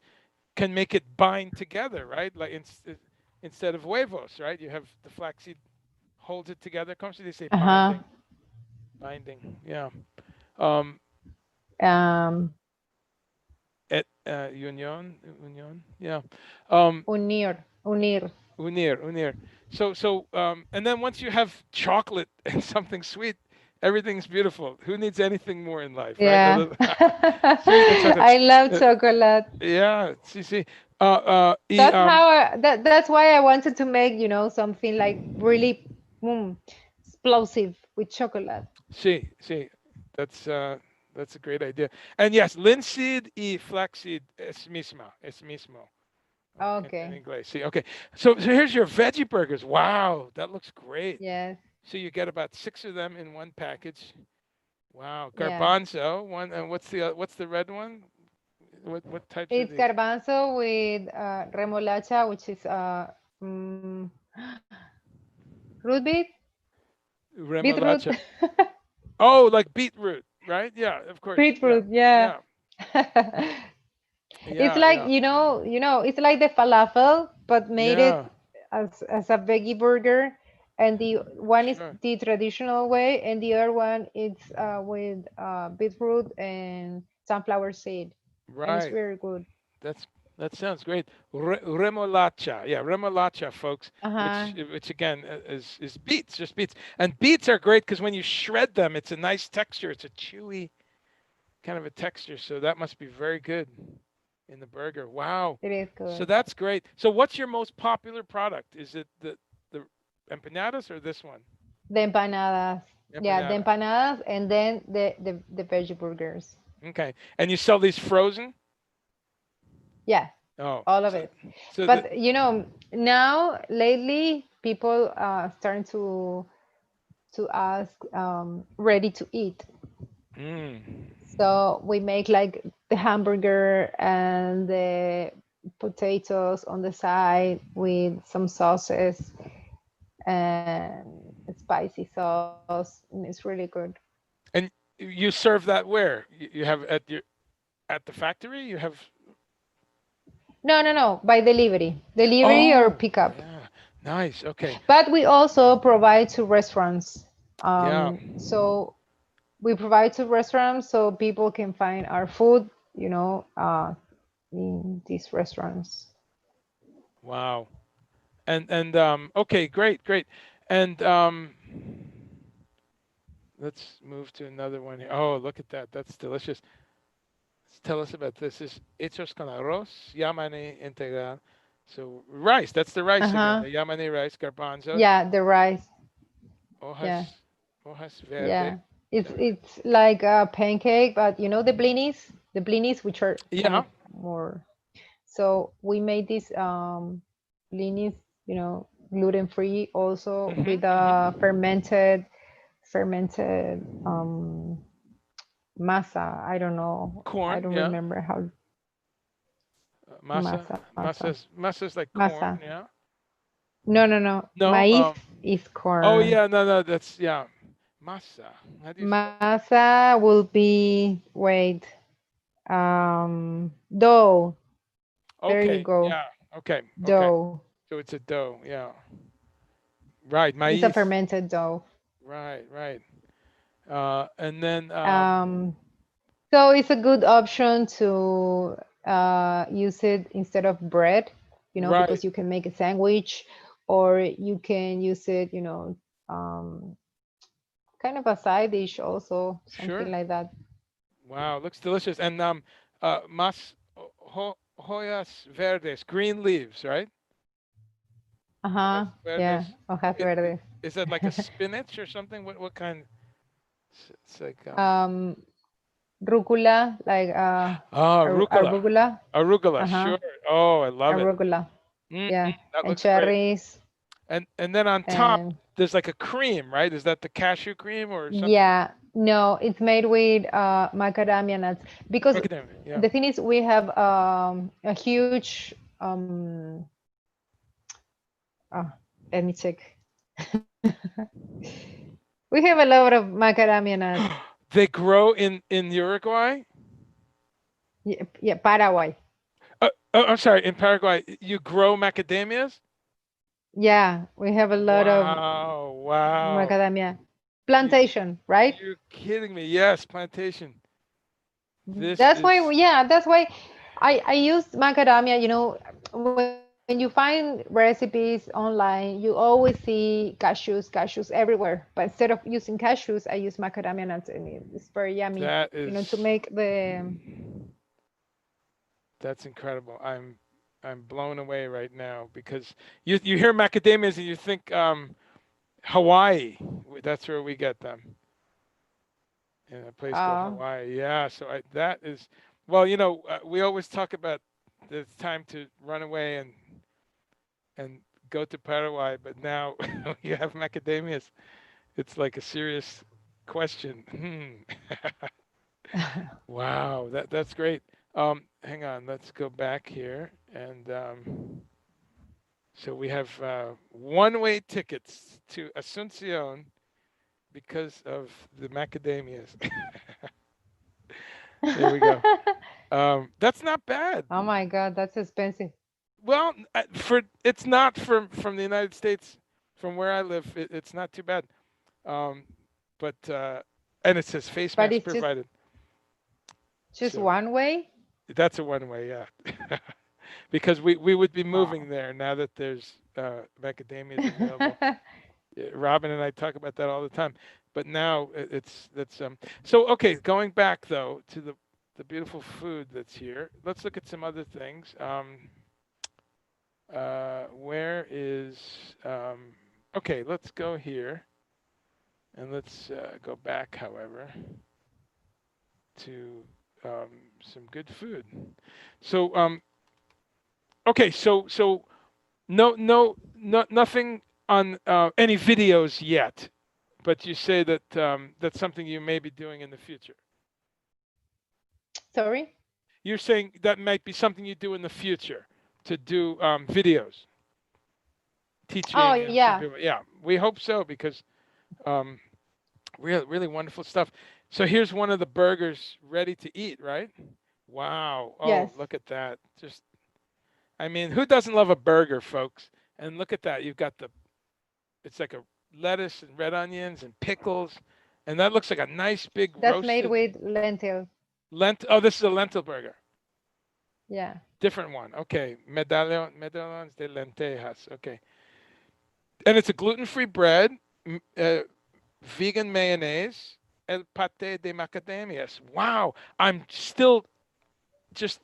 can make it bind together, right? Like instead of huevos, right? You have the flaxseed holds it together. Comes to they say Uh-huh. binding, binding. Yeah. Um, Um, et union. Yeah. Um, unir. unir. And then once you have chocolate and something sweet, everything's beautiful. Who needs anything more in life, right? A Yeah. little sweet and chocolate. I love Uh, chocolate. yeah. See. That's how that's why I wanted to make, something like really explosive with chocolate. See, that's uh, that's a great idea. And yes, linseed y flaxseed es mismo. In Okay. English. See, okay. So here's your veggie burgers. Wow, that looks great. Yes. So you get about 6 of them in one package. Wow, Yeah. garbanzo one. And what's the red one? What types are It's these? garbanzo with remolacha, which is mm, root beetroot, Remolacha. Oh, like beetroot, right? Yeah, of course. Yeah, beetroot. Yeah. yeah, It's yeah, like, yeah, it's like the falafel, but made it yeah. as a veggie burger. And the one is Sure. the traditional way, and the other one it's with beetroot and sunflower seed, and it's Right. very good. That's that sounds great. Remolacha, yeah, remolacha, folks. Uh-huh. Which again is beets, just beets. And beets are great because when you shred them, it's a nice texture. It's a chewy kind of a texture. So that must be very good in the burger. Wow. It is So good. that's great. So what's your most popular product? Is it the empanadas or this one? The empanadas. Yeah, the Empanada. empanadas, and then the veggie burgers. Okay. And you sell these frozen? Yeah, Oh, all of so it. so the But now lately people starting to ask ready to eat. mm, So we make like the hamburger and the potatoes on the side with some sauces and spicy sauce. And it's really good. and you serve that where? You have at the factory? You have No, no, no, by delivery, delivery or Oh, pickup. yeah. Nice. Okay. But we also provide to restaurants. Yeah. So we provide to restaurants so people can find our food, in these restaurants. Wow. And okay, great. And let's move to another one here. Oh, look at that. That's delicious. Tell us about this. This is hechos con arroz, yamane integral. So rice, that's the rice again. Uh-huh. The yamane rice, garbanzos, Yeah, the rice. Yeah. hojas, hojas verde. Yeah. It's like a pancake, but the blinis which are kind Yeah. of more. So we made these blinis, gluten free, also with Mm-hmm. fermented masa. I don't know. I Corn, don't yeah. remember how Masa, masa. masa's like corn, Masa. yeah. No, no, no. No, Maíz is oh corn. yeah, no, that's yeah. Masa. How do you spell that? Masa will be, wait, dough. There you Okay. go. Yeah. Okay. Okay. Dough. So it's a dough. Yeah. Right. It's a Maíz. fermented dough. Right. Right. And then Um, so it's a good option to use it instead of bread, right. because you can make a sandwich, or you can use it, um, kind of a side dish also, something Sure. like that. Wow. Looks delicious. And mas hojas verdes, green leaves, right? Hojas Uh-huh. Yeah, verdes. hojas I- i- verdes. Is that like a spinach or something? What kind? It's like um, Rucola, like arugula. arugula. Arugula. Uh-huh. Sure. Oh, I love it. Arugula. Mm-mm, Yeah, that and looks great. cherries. And then on top And there's like a cream, right? Is that the cashew cream or something? yeah, no, it's made with macadamia nuts, because Macadamia. Yeah. the thing is we have a huge oh, let me check. We have a lot of macadamia nuts. They grow in Uruguay. Yeah, yeah, Paraguay. Oh, I'm sorry, in Paraguay. You grow macadamias? Yeah, we have a lot of Wow, wow. macadamia You, plantation, right? you're kidding me. Yes, plantation. This That's why, is yeah, that's why I use macadamia. When you find recipes online, you always see cashews everywhere. But instead of using cashews, I use macadamia nuts, and it's very yummy. that To is make the that's incredible. I'm blown away right now because you hear macadamias and you think Hawaii. That's where we get them in a place called uh, Hawaii. Yeah, so that is well, we always talk about it's time to run away and go to Paraguay, but now you have macadamias. It's like a serious question. Wow, that's great. Hang on, let's go back here, and so we have one-way tickets to Asuncion because of the macadamias. There we go. That's not bad. oh my God, that's expensive. Well, for it's not from the United States, from where I live, it's not too bad. Um, but and it says face But masks it's provided. just So one way. that's a one way, yeah. Because we would be moving Oh. there now that there's macadamias available. Yeah, Robin and I talk about that all the time. But now it's that's so okay, going back though to the beautiful food that's here. Let's look at some other things. Where is okay, let's go here and let's go back, however, to some good food. So okay, so nothing on any videos yet, but you say that that's something you may be doing in the future. Sorry. You're saying that might be something you do in the future to do videos, Oh teaching and some yeah. people. Yeah, we hope so because um, really wonderful stuff. So here's one of the burgers ready to eat, right? Wow. Oh, Yes. look at that. Just, I mean, who doesn't love a burger, folks? And look at that. You've got it's like a lettuce and red onions and pickles. And that looks like a nice big That's made roasted with lentil. Oh, this is a lentil burger. Yeah. Different one. Okay. Medallones de lentejas. Okay. And it's a gluten-free bread, vegan mayonnaise, el pate de macadamias. Wow. I'm still just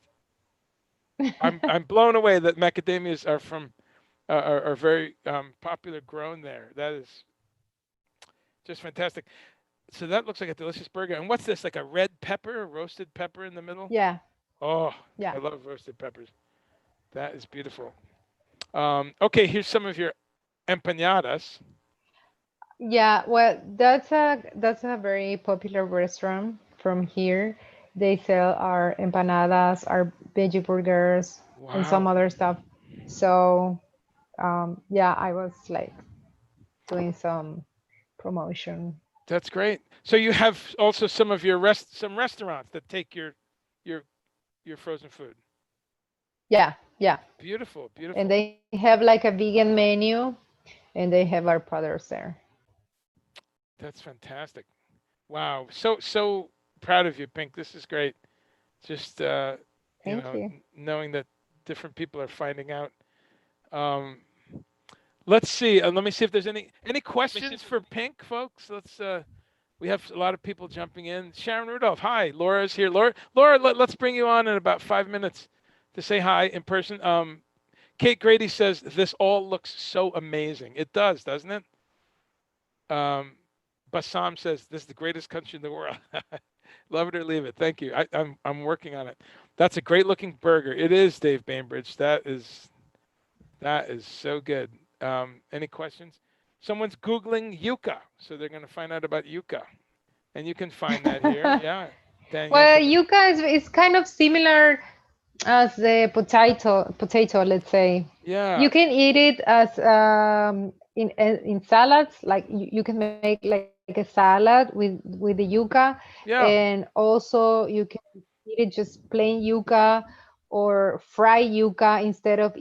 I'm blown away that macadamias are from are very popular grown there. That is just fantastic. So that looks like a delicious burger. And what's this? Like a red pepper, roasted pepper in the middle? Yeah. Oh, I Yeah. love roasted peppers. That is beautiful. Okay, here's some of your empanadas. Yeah, well, that's a very popular restaurant from here. They sell our empanadas, our veggie burgers, and some Wow. other stuff. So, yeah, I was like doing some promotion. That's great. So you have also some of your some restaurants that take your your frozen food. Yeah, yeah. Beautiful, And beautiful. they have like a vegan menu, and they have our products there. That's fantastic. Wow. So proud of you, Pink. This is great. Just you Thank know, you. knowing that different people are finding out. Um, let's see. Let me see if there's any questions for Pink, folks. Let's. We have a lot of people jumping in. Sharon Rudolph, hi. Laura's here. Laura, let's bring you on in about 5 minutes to say hi in person. Kate Grady says this all looks so amazing. It does, doesn't it? Um, Bassam says this is the greatest country in the world. Love it or leave it. Thank you. I'm working on it. That's a great looking burger. It is, Dave Bainbridge. That is so good. Any questions? Someone's googling yuca, so they're going to find out about yuca, and you can find that here. Yeah, Danielle Well, can. yuca is kind of similar as the potato, let's say. You Yeah, can eat it as in salads, like you can make like a salad with the yuca, yeah, and also you can eat it just plain yuca or fry yuca instead of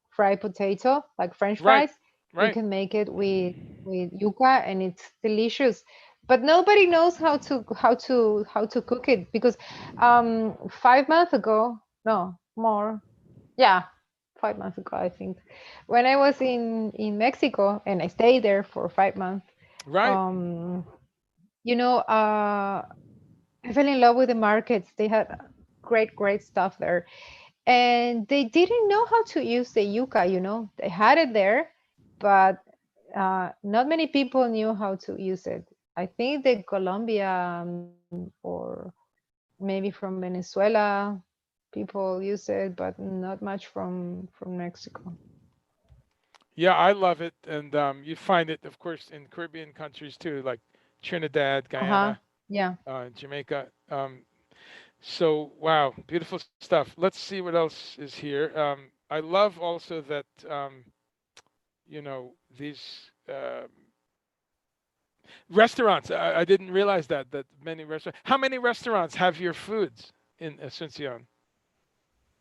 fried potato, like French fries. right, You right. can make it with yuca, and it's delicious. But nobody knows how to cook it because 5 months ago, no more, yeah, 5 months ago, I think, when I was in Mexico and I stayed there for 5 months, Right. um I fell in love with the markets. They had great stuff there, and they didn't know how to use the yuca. They had it there, but not many people knew how to use it. I think the Colombia, or maybe from Venezuela, people use it, but not much from Mexico. Yeah, I love it, and you find it, of course, in Caribbean countries too, like Trinidad, Uh-huh. Guyana, Yeah. Jamaica. So wow, beautiful stuff. Let's see what else is here. I love also that these restaurants. I didn't realize that many restaurants. How many restaurants have your foods in Asuncion?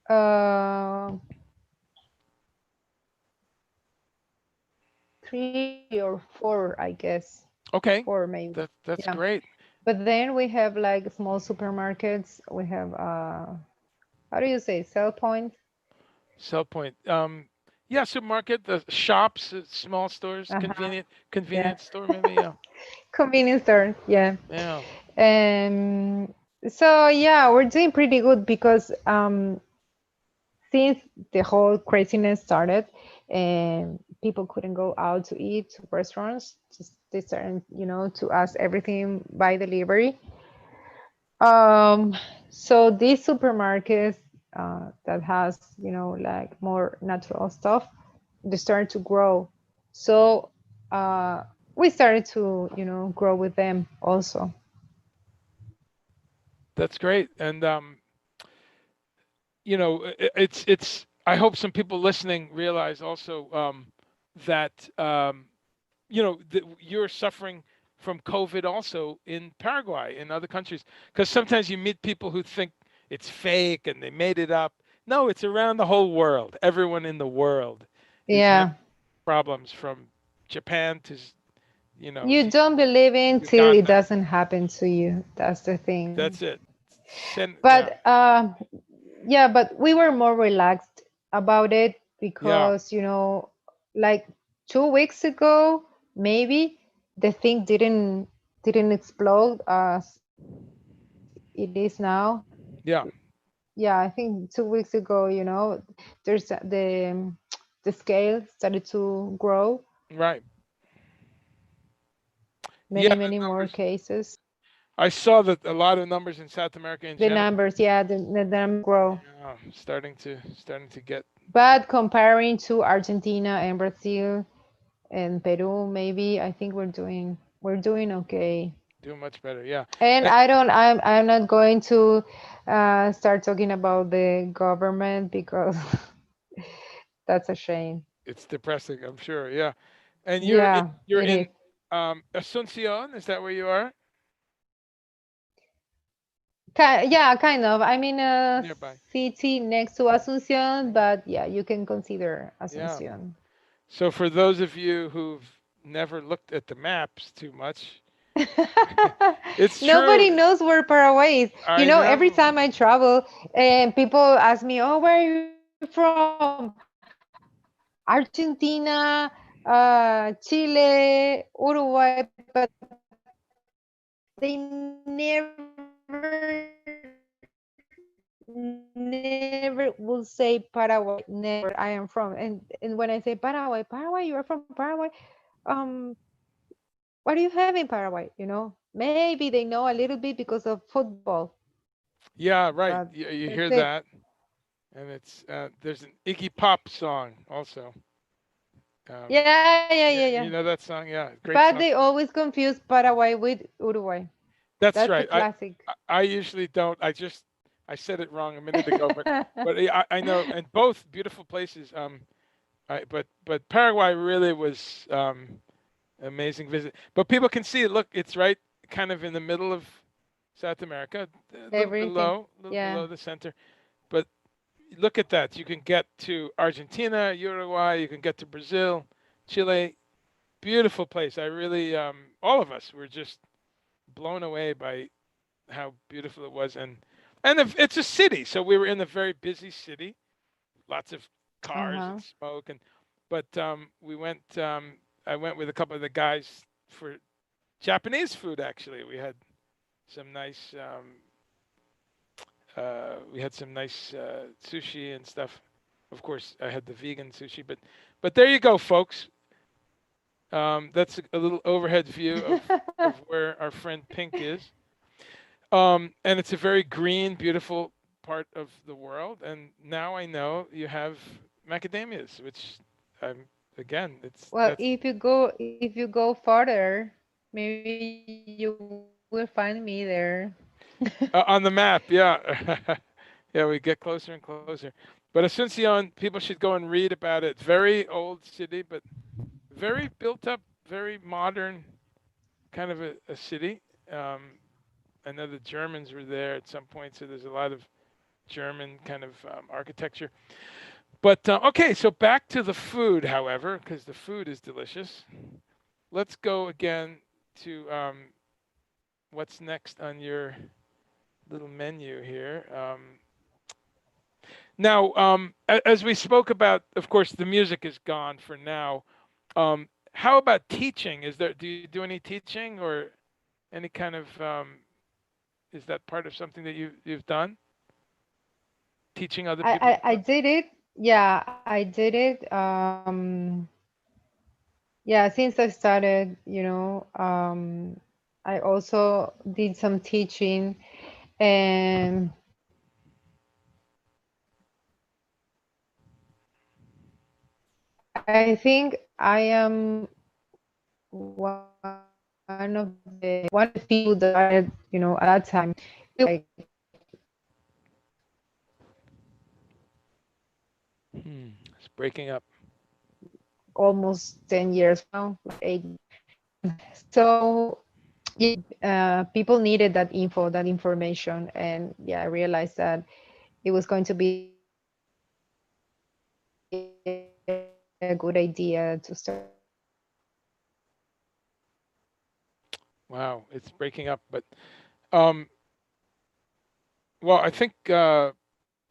Uh, 3 or 4, I guess. Okay, 4 maybe. that's Yeah. great. But then we have like small supermarkets. We have how do you say, sell point? Sell point. Yeah, supermarket, the shops, small stores, Uh-huh. Yeah. convenience store, maybe. Yeah, Convenience store. Yeah. yeah. Um so yeah, we're doing pretty good because since the whole craziness started and people couldn't go out to eat to restaurants, just they started, to ask everything by delivery. Um, so these supermarkets that has, like more natural stuff, they started to grow. So uh, we started to, grow with them also. That's great. And it's. I hope some people listening realize also that you're suffering from COVID also in Paraguay and other countries, because sometimes you meet people who think it's fake and they made it up. No, it's around the whole world. Everyone in the world is having Yeah. problems from Japan to You don't believe in till it Uganda. doesn't happen to you. That's the thing. That's it. Yeah, But yeah, but we were more relaxed about it yeah, because, like 2 weeks ago, maybe the thing didn't explode as it is now. Yeah, I yeah. think 2 weeks ago, there's the scale started to grow, Right. many Yeah, many the more numbers. cases. I saw that a lot of numbers in South America in The general. numbers, yeah, the numbers grow. Yeah, starting to get But comparing to Argentina and Brazil and Peru, maybe I think we're doing okay. doing much better. Yeah. And And I'm not going to start talking about the government because that's a shame. it's depressing, I'm sure. Yeah. And you're in Yeah, you're it in is. Asuncion, is that where you are? Yeah, kind of. I'm in a Nearby. city next to Asuncion, but yeah, you can consider Yeah. Asuncion. So for those of you who've never looked at the maps too much, it's Nobody true. knows where Paraguay is. I Every know. time I travel and people ask me, "Oh, where are you from?" Argentina, Chile, Uruguay, but they never will say Paraguay. Never. I am from. And when I say Paraguay, you are from Paraguay. Um, what do you have in Paraguay? Maybe they know a little bit because of football, Yeah, right. but You that's hear it. that, and it's there's an Iggy Pop song also. Um, Yeah. you know that song? Yeah, great But song. they always confuse Paraguay with Uruguay. That's That's a right. classic. I usually don't. I said it wrong a minute ago, but I know, and both beautiful places. But Paraguay really was amazing visit. But people can see it. Look, it's right kind of in the middle of South America, Everything. a little Yeah. below the center. But look at that. You can get to Argentina, Uruguay. You can get to Brazil, Chile. Beautiful place. I really, all of us were just blown away by how beautiful it was, and if, it's a city, so we were in a very busy city, lots of cars Uh-huh. and smoke, and but we went. I went with a couple of the guys for Japanese food. Actually, some nice. We had some nice sushi and stuff. Of course, I had the vegan sushi, but there you go, folks. That's a little overhead view of where our friend Pink is. And it's a very green, beautiful part of the world. And now I know you have macadamias, which again, it's Well, that's if you go further, maybe you will find me there. on the map. Yeah, yeah, we get closer and closer. But Asuncion, people should go and read about it. Very old city, but very built up, very modern kind of a city. Um, I know the Germans were there at some point, so there's a lot of German kind of architecture. But okay, so back to the food, however, because the food is delicious. Let's go again to what's next on your little menu here. Now, as we spoke about, of course, the music is gone for now. How about teaching? Do you do any teaching or any kind of is that part of something that you've done? Teaching other people to I cook? did it. Yeah, I did it. Yeah, since I started, I also did some teaching, and I think I am one of the few that started, at that time. It was like It's breaking up. almost 10 years now, like 8 years. So yeah, people needed that info, that information, and yeah, I realized that it was going to be a good idea to start teaching Wow, it's breaking up. But um, well, I think the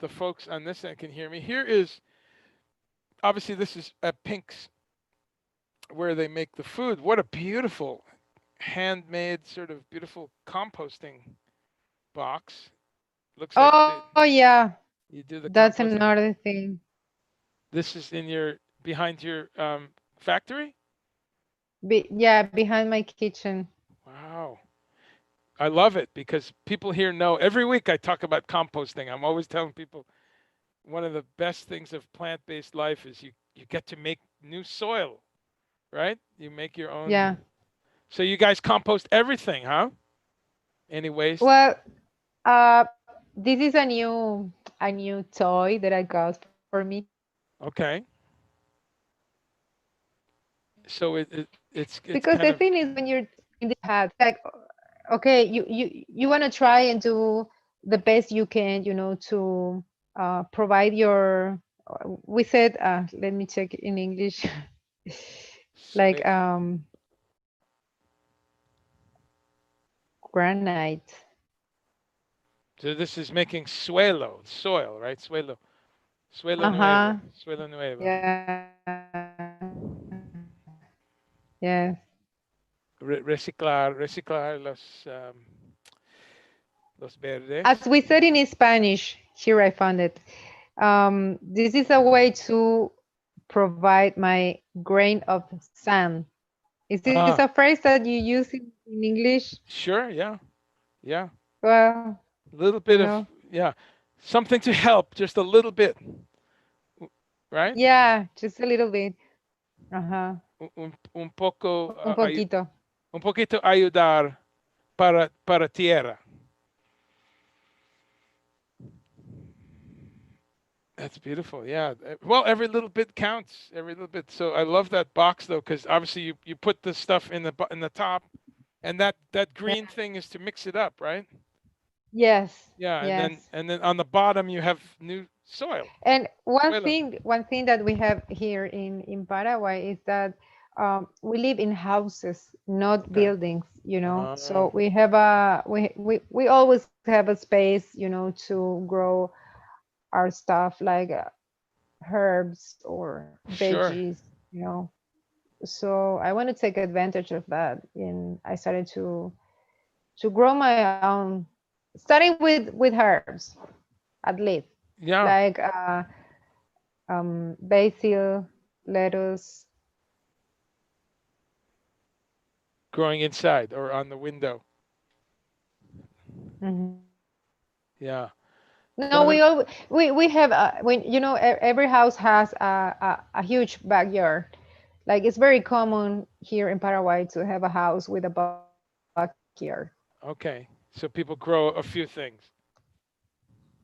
folks on this end can hear me. Here is obviously this is at Pink's where they make the food. What a beautiful handmade sort of beautiful composting box. Looks like Oh yeah, you do the that's composting. another thing. This is in your behind your factory. Yeah, behind my kitchen. Wow, I love it because people here know. Every week I talk about composting. I'm always telling people one of the best things of plant-based life is you get to make new soil, right? You make your own. Yeah. So you guys compost everything, huh? Any waste? Well, this is a new toy that I got for me. Okay. So it's Because kind the of thing is, when you're in the path, like, okay, you want to try and do the best you can, to provide your. We said, let me check in English, so like make granite. so this is making suelo, soil, right? Suelo nuevo, Uh-huh. suelo nuevo. Yeah. Yes. Reciclar los As verdes. we said in Spanish, here I found it. This is a way to provide my grain of sand. Is this a Ah, phrase that you use in English? sure, yeah, yeah. Well, A little you bit of, know, yeah, something to help, just a little bit, right? yeah, just a little bit. Uh-huh. Un poco, Un poquito. un poquito ayudar para tierra. That's beautiful. Yeah. Well, every little bit counts. Every little bit. So I love that box though, because obviously you put the stuff in the top, and that Yeah. green thing is to mix it up, right? Yes. Yeah, Yes. and then on the bottom you have new soil. And Suelo. one thing that we have here in Paraguay is that we live in houses, not Okay. buildings. Oh, So we have we always have a space, to grow our stuff, like herbs or sure. veggies. So I want to take advantage of that, and I started to grow my own, starting with herbs at least, Yeah, like basil, lettuce. growing inside or on the window. Mhm. Yeah. No, Well, we have, when every house has a huge backyard. Like, it's very common here in Paraguay to have a house with a backyard. okay. So people grow a few things.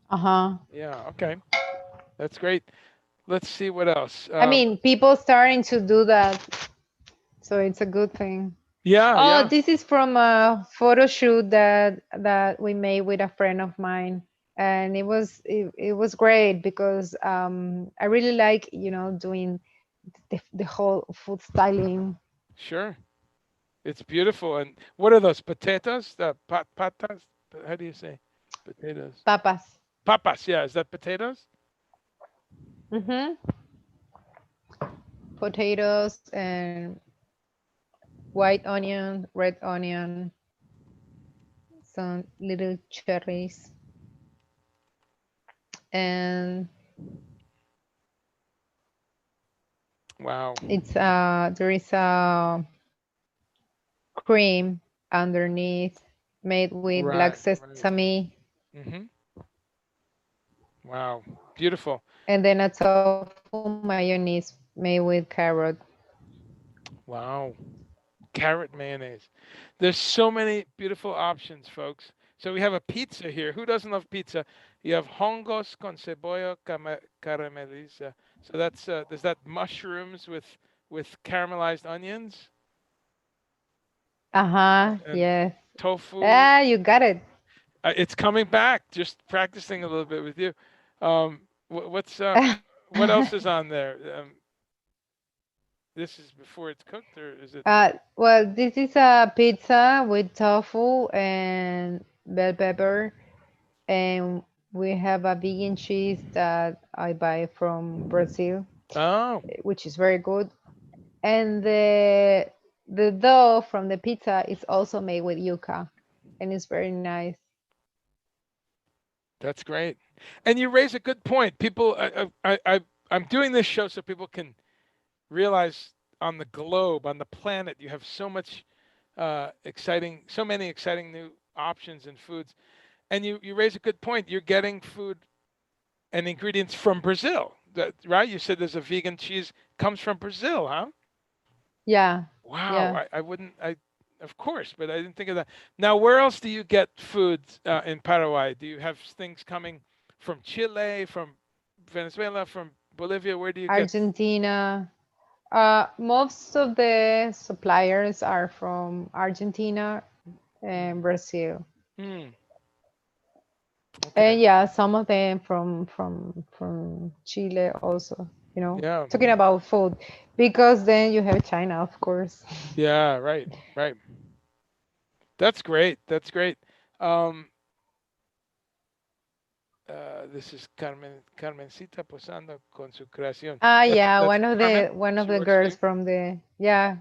Uh-huh. Yeah, okay. That's great. Let's see what else. I mean, people starting to do that, so it's a good thing. Yeah, Oh, yeah, this is from a photo shoot that we made with a friend of mine, and it was great because I really like, doing the whole food styling. sure. It's beautiful. And what are those potatoes? The patas? How do you say potatoes? Papas. Papas. Yeah, is that potatoes? Mm-hmm. Potatoes and white onion, red onion, some little cherries, and Wow. it's there is a cream underneath, made with black Right, right. sesame, Mm-hmm. Wow. Beautiful. and then a tofu mayonnaise made with carrot. Wow. Carrot mayonnaise. There's so many beautiful options, folks. So we have a pizza here. Who doesn't love pizza? You have hongos con cebolla carameliza. So that's there's that mushrooms with caramelized onions Uh-huh, and yes. tofu. Ah, you got it. It's coming back. Just practicing a little bit with you. What's what else is on there? This is before it's cooked, or is it? Well, this is a pizza with tofu and bell pepper, and we have a vegan cheese that I buy from Brazil, Oh, which is very good. And the dough from the pizza is also made with yuca, and it's very nice. that's great. And you raise a good point. People, I'm doing this show so people can realize on the globe, on the planet, you have so much so many exciting new options and foods. And you raise a good point. You're getting food and ingredients from Brazil, right? You said there's a vegan cheese comes from Brazil, huh? Yeah, Wow, yeah. I wouldn't, of course, but I didn't think of that. Now, where else do you get food in Paraguay? Do you have things coming from Chile, from Venezuela, from Bolivia? Where do you get? Argentina. Most of the suppliers are from Argentina and Brazil. Hmm. And Okay. yeah, some of them from Chile also, Yeah. talking about food, because then you have China, of course. Yeah. Right. Right. That's great. That's great. Um, this is Carmencita posando con su creación. Ah, yeah, That's one of Carmen. the one of She the works for girls you. from the yeah,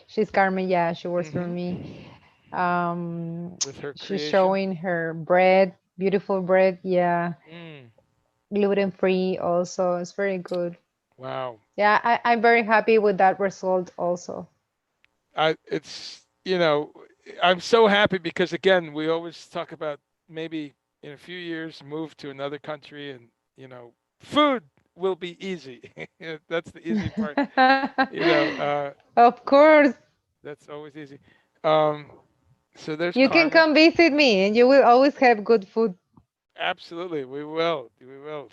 she's Carmen. Yeah, she works for me. Hmm. With her She's creation. showing her bread, beautiful bread. Yeah, Mm. gluten free also. It's very good. Wow. Yeah, I'm very happy with that result also. It's I'm so happy because again, we always talk about maybe in a few years move to another country and food will be easy. That's the easy part. You know, uh, Of course, that's always easy. Um, so there's you can Carmen. come visit me, and you will always have good food. Absolutely, we will. We will.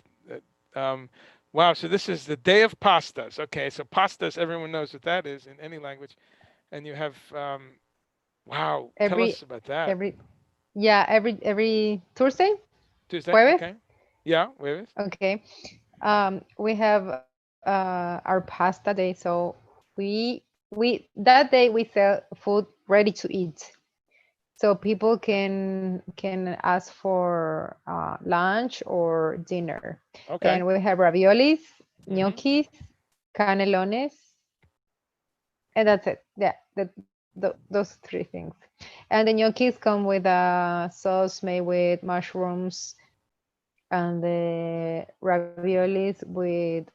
Um, wow. So this is the day of pastas. Okay, so pastas, everyone knows what that is in any language, and you have wow. Tell Every us about that. every yeah, every Thursday, Tuesday. jueves. Okay. Yeah. Wait. Okay. We have our pasta day, so we that day we sell food ready to eat, so people Okay. can ask for lunch or dinner. Okay. And we have raviolis, Mm-hmm. gnocchis, canelones, and that's it. Yeah, those three things. And the gnocchis come with a sauce made with mushrooms, and the raviolis with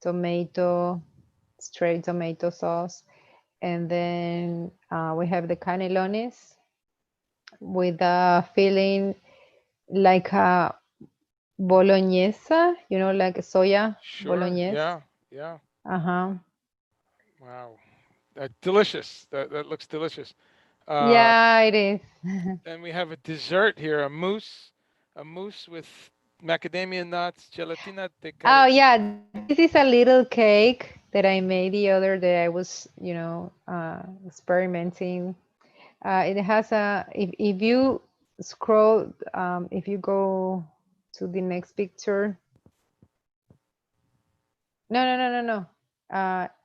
tomato, straight tomato sauce. And then we have the canelones with a filling like a bolognese, like soya Sure. bolognese. Yeah. Yeah. Uh-huh. Wow. Delicious. That looks delicious. Uh, Yeah, it is. and we have a dessert here, a mousse with macadamia nuts, gelatina de Oh, carrot. yeah, this is a little cake that I made the other day. I was, experimenting. It has if you scroll, if you go to the next picture. No, no, no, no, no.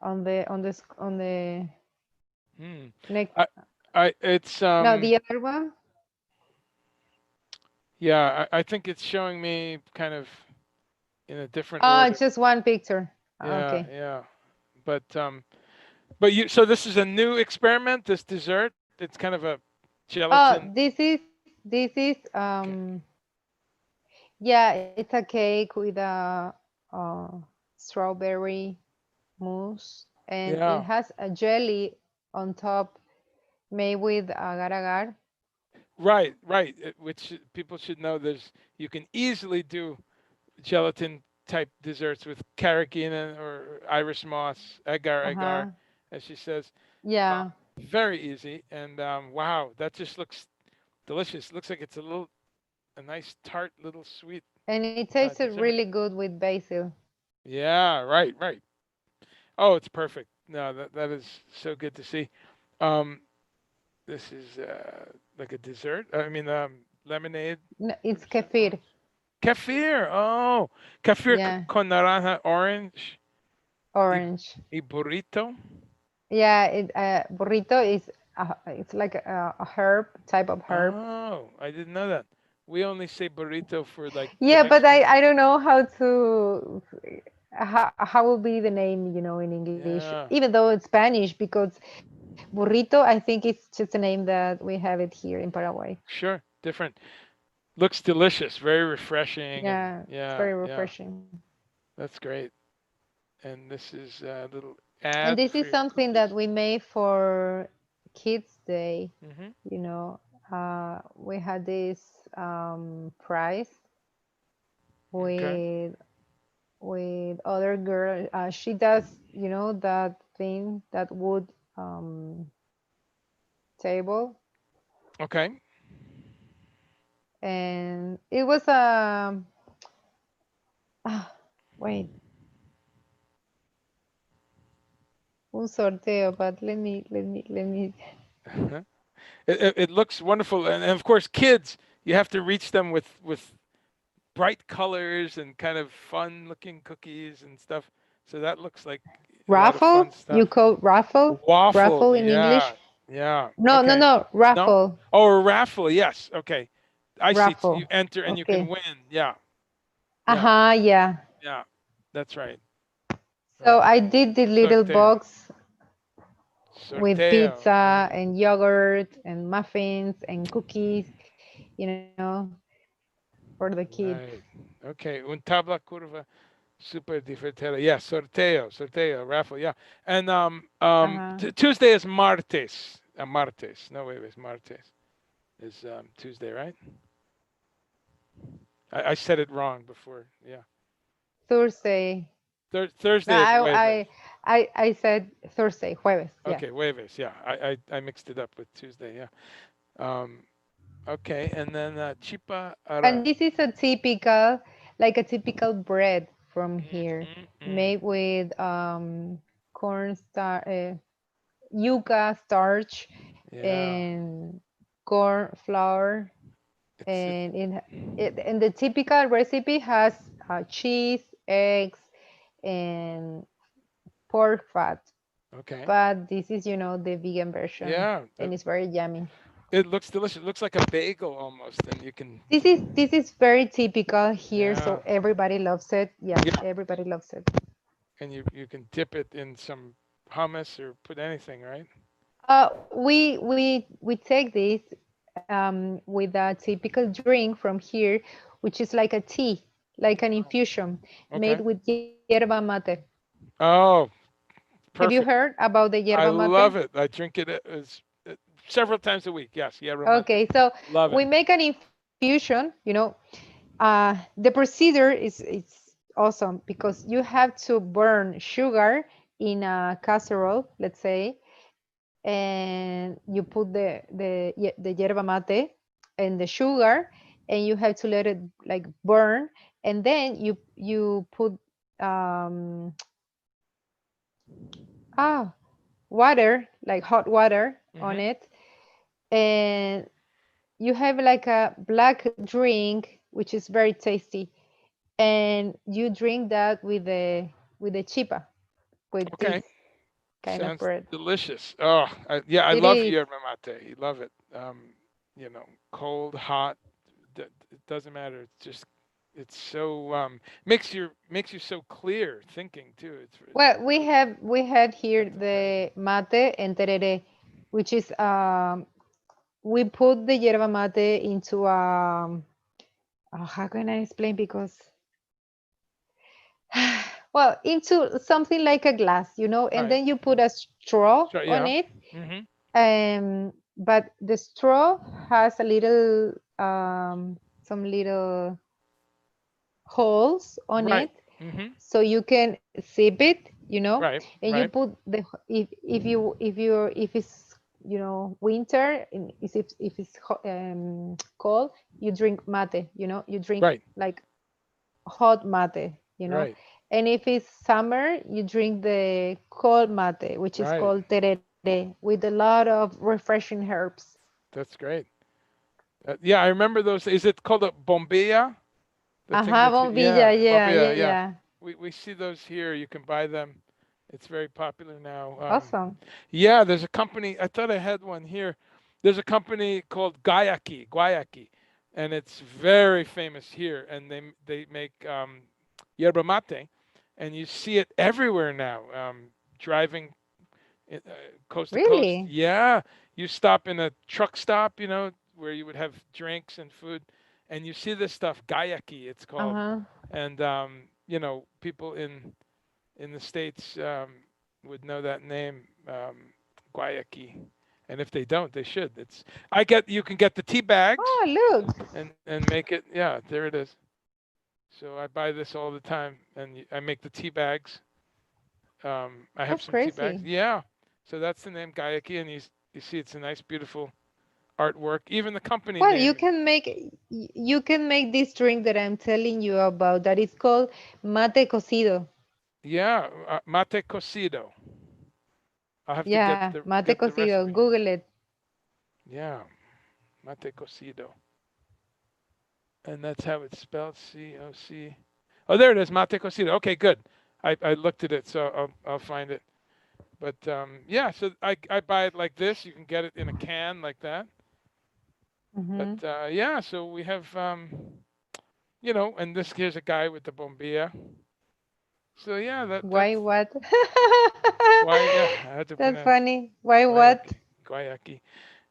On the Hmm. next. I, it's No, the other one. yeah. I think it's showing me kind of in a different Oh, order. it's just one picture. Yeah. Okay. Yeah. But you. So this is a new experiment. This dessert. It's kind of a gelatin. Oh, this is Okay. yeah, it's a cake with a uh, strawberry mousse, and it Yeah. has a jelly on top made with agar-agar. Right, right. Which people should know. You can easily do gelatin type desserts with carrageenan or iris moss, agar agar, Uh-huh. as she says. Uh, Yeah, very easy, and wow, that just looks delicious. Looks like it's a nice tart, little sweet and it tasted dessert. really good with basil. Yeah, right, right. Oh, it's perfect. No, that is so good to see. Um, this is like a dessert. I mean, lemonade. No, What it's did you say? Orange. kefir. Kefir. Oh, kefir Yeah, con naranja orange y, orange. y burrito. Yeah, burrito is it's like a herb, type of herb. Oh, I didn't know that. We only say burrito for like the Yeah, but Mexicans. I don't know how will be the name, in English, Yeah, even though it's Spanish, because burrito, I think it's just a name that we have it here in Paraguay. sure. Different. Looks delicious. Very refreshing. And Yeah, it's yeah, very yeah. refreshing. That's great. And this is a little And ad this for is your something that cookies. we made for Kids Day. Hmm. You know, we had this prize Okay. with other girl. She does, that thing, that wood table, Okay. and it was ah, wait, un sorteo, but let me. It looks wonderful, and of course, kids, you have to reach them with bright colors and kind of fun looking cookies and stuff. So that looks like a lot of fun Raffle? You stuff. call raffle? Waffle, Raffle in yeah, English? yeah. No, no, Okay. no. No? Raffle. Oh, a raffle, yes. Okay. I see. You Raffle. enter and you can Okay. win. Yeah, yeah, Uh-huh, yeah. yeah. That's right. So Right. I did the little Sorteo. box with Sorteo. pizza and yogurt and muffins and cookies, for the kids. Right. Okay. Un tabla curva super divertida. Yeah, sorteo, sorteo, raffle. Yeah. And Uh-huh. Tuesday is martes. Martes. No, wait, it's martes. Is Tuesday, right? I said it wrong before. Yeah. Thursday. No, Thursday is I jueves. I I said Thursday, jueves. Yeah. Okay, jueves. Yeah. I mixed it up with Tuesday. Yeah. Um, okay. And then chipa And ara. this is a typical, like a typical bread from here, Mm-mm-mm. made with corn yuca starch Yeah. and corn flour, It. and and the typical recipe has cheese, eggs, and pork fat. Okay. But this is, the vegan version, Yeah. and it's very yummy. It looks delicious. It looks like a bagel almost, and you can. This is very typical here, Yeah. so everybody loves it. Yeah, Yeah. everybody loves it. And you can dip it in some hummus or put anything, right? We take this with a typical drink from here, which is like a tea, like an infusion made Okay. with yerba mate. Oh, Have you perfect. heard about the I yerba mate? love it. I drink it several times a week. Yes, yerba mate. Okay, so Love it. we make an infusion. The procedure is awesome because you have to burn sugar in a casserole, let's say, and you put the yerba mate and the sugar, and you have to let it like burn, and then you put um ah water, like hot water on Hmm. it, and you have like a black drink which is very tasty, and you drink that with the chipa, with this Okay. kind of Sounds bread. delicious. Oh, yeah, I It love is. yerba mate. You love it. Cold, hot, it doesn't matter. It's just it's so makes you so clear thinking too. It's Well, we had here that's amazing. the mate and terere, which is we put the yerba mate into how can I explain, because well, into something like a glass, and Right. then you put a straw Sure. on Yeah. it. Hmm. But the straw has a little some little holes on Right. it, Hmm. so you can sip it, Right. and you Right. put if it's winter, and if it's cold, you drink mate, you drink Right. like hot mate, Right. and if it's summer, you drink the cold mate, which is Right. called terere, with a lot of refreshing herbs. That's great. Yeah, I remember those. Is it called a bombilla? The thing Ajá, that bombilla, yeah, yeah, bombilla. yeah, Yeah, yeah. we see those here. You can buy them. It's very popular now. Awesome. Yeah, there's a company. I thought I had one here. There's a company called Guayaki, and it's very famous here. And they make yerba mate, and you see it everywhere now. Driving coast to coast. Really? Yeah, you stop in a truck stop, where you would have drinks and food, and you see this stuff, Gayaki, it's called, Uh-huh. and people in the states would know that name, Guayaki, and if they don't, they should. You can get the tea bags Oh, look. and make it. Yeah, there it is. So I buy this all the time, and I make the tea bags. I have That's some tea bags. crazy. Yeah. So that's the name Gayaki, and you see it's a nice, beautiful artwork. Even the company Well, name. you can make this drink that I'm telling you about, that is called mate cocido. Yeah, mate cocido. I'll have to Yeah, mate get the cocido. recipe. Google it. Yeah, mate cocido, and that's how it's spelled. C-O-C. Oh, there it is, mate cocido. Okay, good. I looked at it, so I'll find it. But yeah, so I buy it like this. You can get it in a can like that. But Hmm. yeah, so we have and this here's a guy with the bombilla. So yeah, Why that's what? why. Yeah, I had to That's pronounce funny. Why what? Guayaki. Guayaki.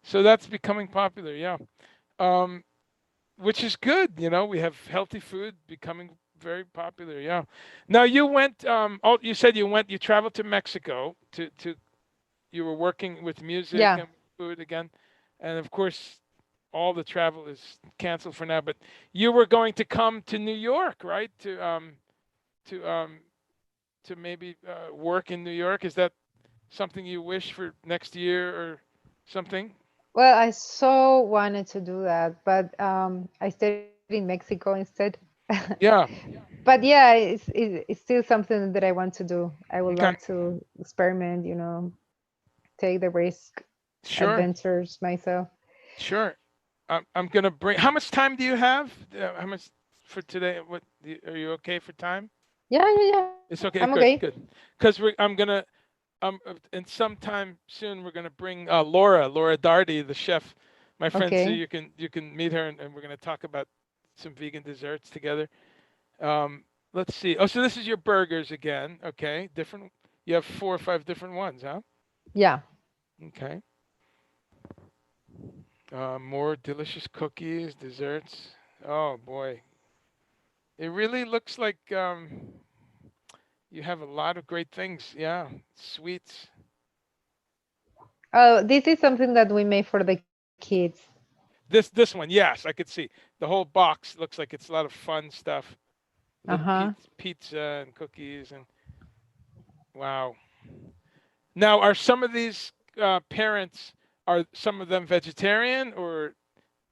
So that's becoming popular. Yeah. Um, which is good. We have healthy food becoming very popular. Yeah. Now you went. You said you traveled to Mexico to. You were working with music Yeah. and food again, and of course, all the travel is canceled for now. But you were going to come to New York, right? To maybe work in New York. Is that something you wish for next year or something? Well, I so wanted to do that, but I stayed in Mexico instead. Yeah. But yeah, it's still something that I want to do. I would Okay. love to experiment, take the risk, Sure. adventures myself. Sure. I'm gonna bring. How much time do you have? How much for today? Are you okay for time? Yeah, yeah, yeah. It's I'm okay. okay. Good. Good. Because I'm gonna in sometime soon we're gonna bring Laura Darty, the chef, my friend. So Okay. you can meet her and we're gonna talk about some vegan desserts together. Um, let's see. Oh, so this is your burgers again. Okay. Different. You have 4 or 5 different ones, huh? Yeah. Okay. More delicious cookies, desserts. Oh boy, it really looks like you have a lot of great things. Yeah, sweets. Oh, this is something that we made for the kids. This one, yes, I could see the whole box looks like it's a lot of fun stuff. Little Uh-huh. pizza and cookies and wow. Now, are some of these parents are some of them vegetarian or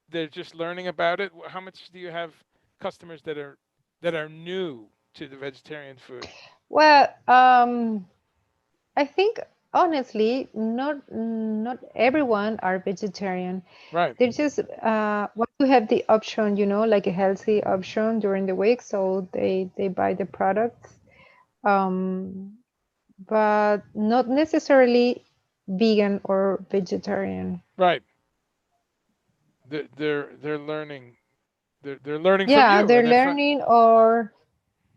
they're just learning about it? How much do you have customers that are new to the vegetarian food? Well, I think honestly, not everyone are vegetarian. Right. They just want to have the option, like a healthy option during the week, so they buy the products. Um, but not necessarily vegan or vegetarian. Right. They're learning. They're learning from Yeah, you, they're and if learning, or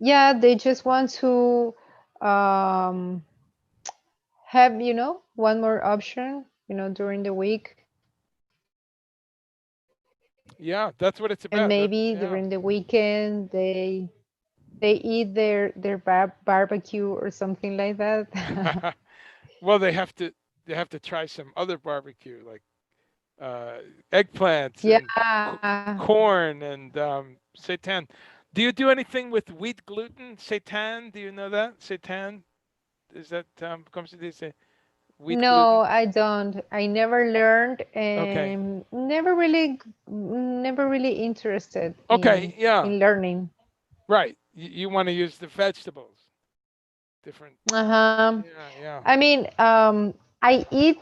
yeah, they just want to um, have, one more option, during the week, yeah, that's what it's and about. maybe Yeah. during the weekend they eat their barbecue or something like that. Well, they have to try some other barbecue like uh, eggplants and Yeah. corn and seitan. Do you do anything with wheat gluten? Seitan? Do you know that? Seitan is that comes to this wheat No, gluten? I don't. I never learned Okay. and never really interested Okay. Yeah. in learning. Right. You want to use the vegetables. Different. Uh-huh. Yeah. Yeah. I mean, I eat,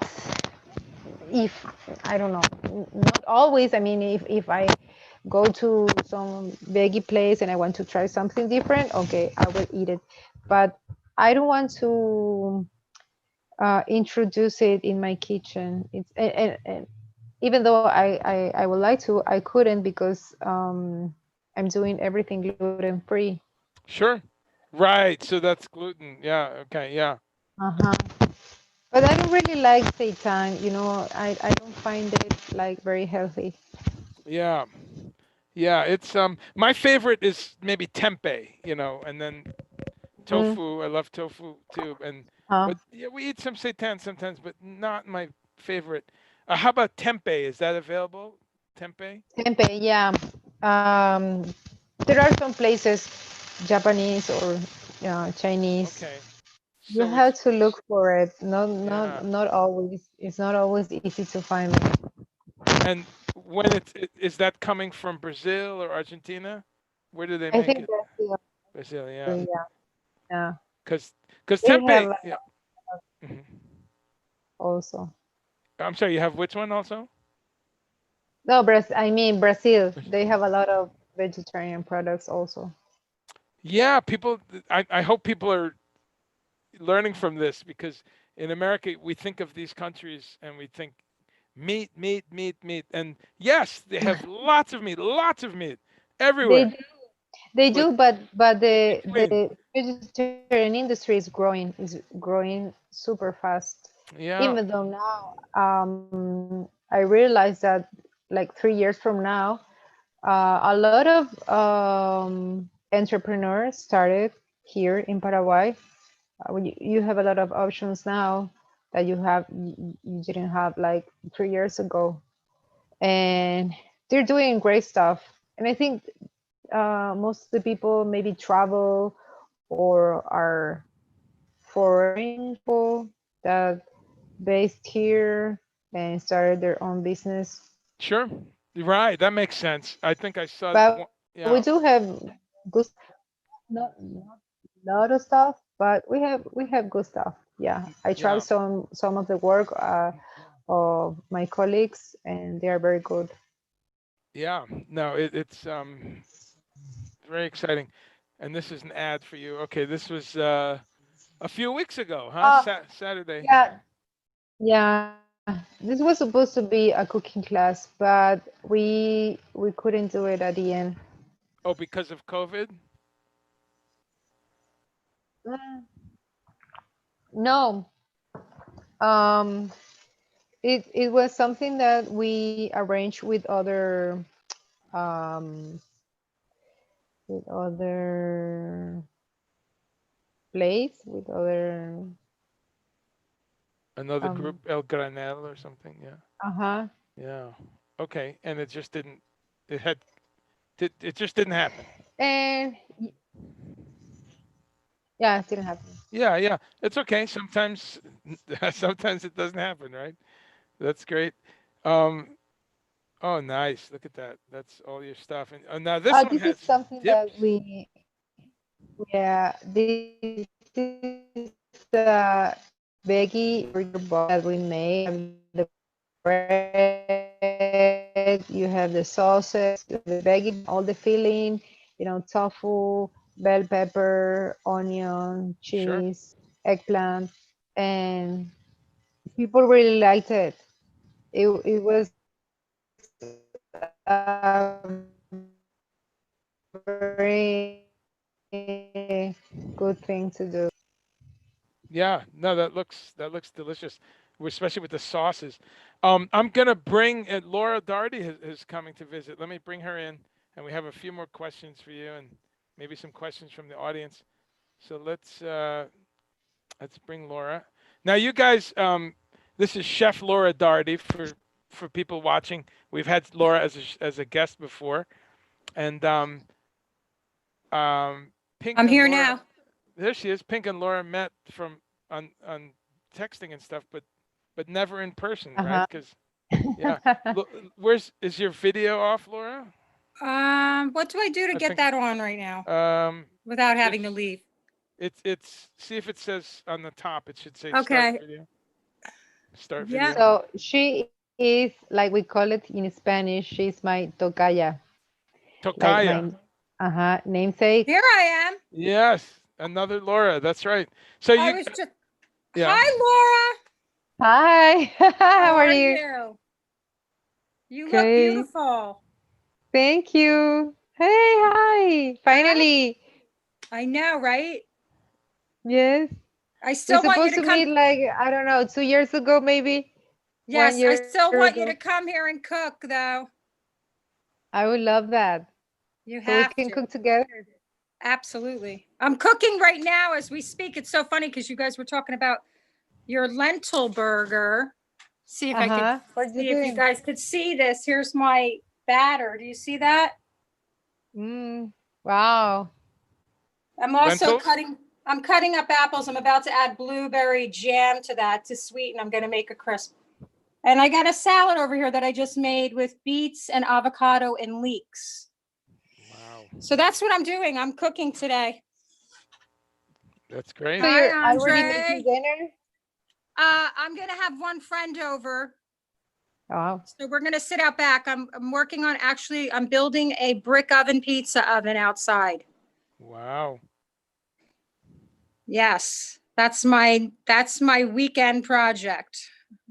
if I don't know, not always. I mean, if I go to some veggie place and I want to try something different, okay, I will eat it. But I don't want to introduce it in my kitchen. It's and even though I would like to, I couldn't because I'm doing everything gluten free. Sure. Right. So that's gluten. Yeah. Okay. Yeah. Uh-huh. But I don't really like seitan. I don't find it like very healthy. Yeah. Yeah. It's my favorite is maybe tempeh, and then Mm. tofu. I love tofu too. And Uh, but yeah, we eat some seitan sometimes, but not my favorite. How about tempeh? Is that available? Tempeh? Tempeh, yeah. Um, there are some places, Japanese or Chinese. Okay. You So have it's to look for it. Not not yeah. not always. It's not always easy to find it. And when is that coming from Brazil or Argentina? Where do they I make think it? that's the Brazil, yeah. only, yeah. Yeah. Because They have tempeh, yeah. Mhm. also. I'm sorry, you have which one also? No, I mean Brazil. They have a lot of vegetarian products also. Yeah, people. I hope people are learning from this because in America we think of these countries and we think meat, meat, meat, meat, and yes, they have lots of meat They everywhere. do, they But do, but between, the vegetarian industry is growing super fast. Even yeah, though now, I realized that like 3 years from now, a lot of entrepreneurs started here in Paraguay. You have a lot of options now that you didn't have like 3 years ago, and they're doing great stuff. And I think most of the people maybe travel or are foreign people that based here and started their own business. sure, right. That makes sense. I think I saw But one. we do Yeah, have good stuff, not a lot of stuff, but we have good stuff. Yeah, I tried yeah, some of the work of my colleagues, and they are very good. yeah. No, it's very exciting. And this is an ad for you. Okay, this was a few weeks ago, huh? Ah, Saturday. yeah, yeah. This was supposed to be a cooking class, but we couldn't do it at the end. Oh, because of COVID. Mm, no, um, it was something that we arranged um with other place with other Another group, um El Granel or something. Yeah, uh-huh. yeah. Okay, and it just didn't. It had. It just didn't happen. And yeah, it didn't happen. Yeah, yeah. It's okay. Sometimes, sometimes it doesn't happen, right? That's great. Um. Oh, nice. Look at that. That's all your stuff. And now this one This is has something that dips. yeah, this is veggie burger bun that we made. You have the bread, you have the sauces, you have the veggie, all the filling, tofu, bell pepper, onion, Sure. cheese, eggplant, and people really liked it. It was a very good thing to do. Yeah. No, that looks delicious, especially with the sauces. I'm gonna bring Laura Darty is coming to visit. Let me bring her in, and we have a few more questions for you, and maybe some questions from the audience. So let's bring Laura. Now, you guys, this is Chef Laura Darty for people watching. We've had Laura as a guest before, and Pink I'm and here Laura. now. There she is. Pink and Laura met from on texting and stuff, but never in person, right? Uh-huh. Because yeah, where's is your video off, Laura? What do I do to I get think that on right now um, without having to just leave? it's see if it says on the top. It should say start Okay. video. Start Yep. video. So she is, like we call it in Spanish, she's my tocaya, like Tokaya. my namesake. Here I am. Yes, another Laura. That's right. So I you, was just. yeah, Hi, Laura. Hi, How how are are you? you? You look Great. beautiful. Thank you. Hey, hi. Hi. Finally. I know, right? Yes. I We're still want you supposed to to come. meet like, I don't know, 2 years ago, maybe one Yes, I year still ago. want you to come here and cook, though. I would love that. You So we have can to. cook together. Absolutely. I'm cooking right now as we speak. It's so funny because you guys were talking about your lentil burger. See if I could Uh-huh. What are you see if you doing? guys could see this. Here's my batter. Do you see that? Mm, wow. I'm also lentils. cutting I'm cutting up apples. I'm about to add blueberry jam to that to sweeten. I'm going to make a crisp. And I got a salad over here that I just made with beets and avocado and leeks. Wow, So that's what I'm doing. I'm cooking today. that's So great. Hi, you're already making Andre. dinner? I'm going to have one friend over. Oh, So we're going to sit out back. I'm working on I'm building a brick oven pizza oven outside. Wow. Yes, that's my weekend project.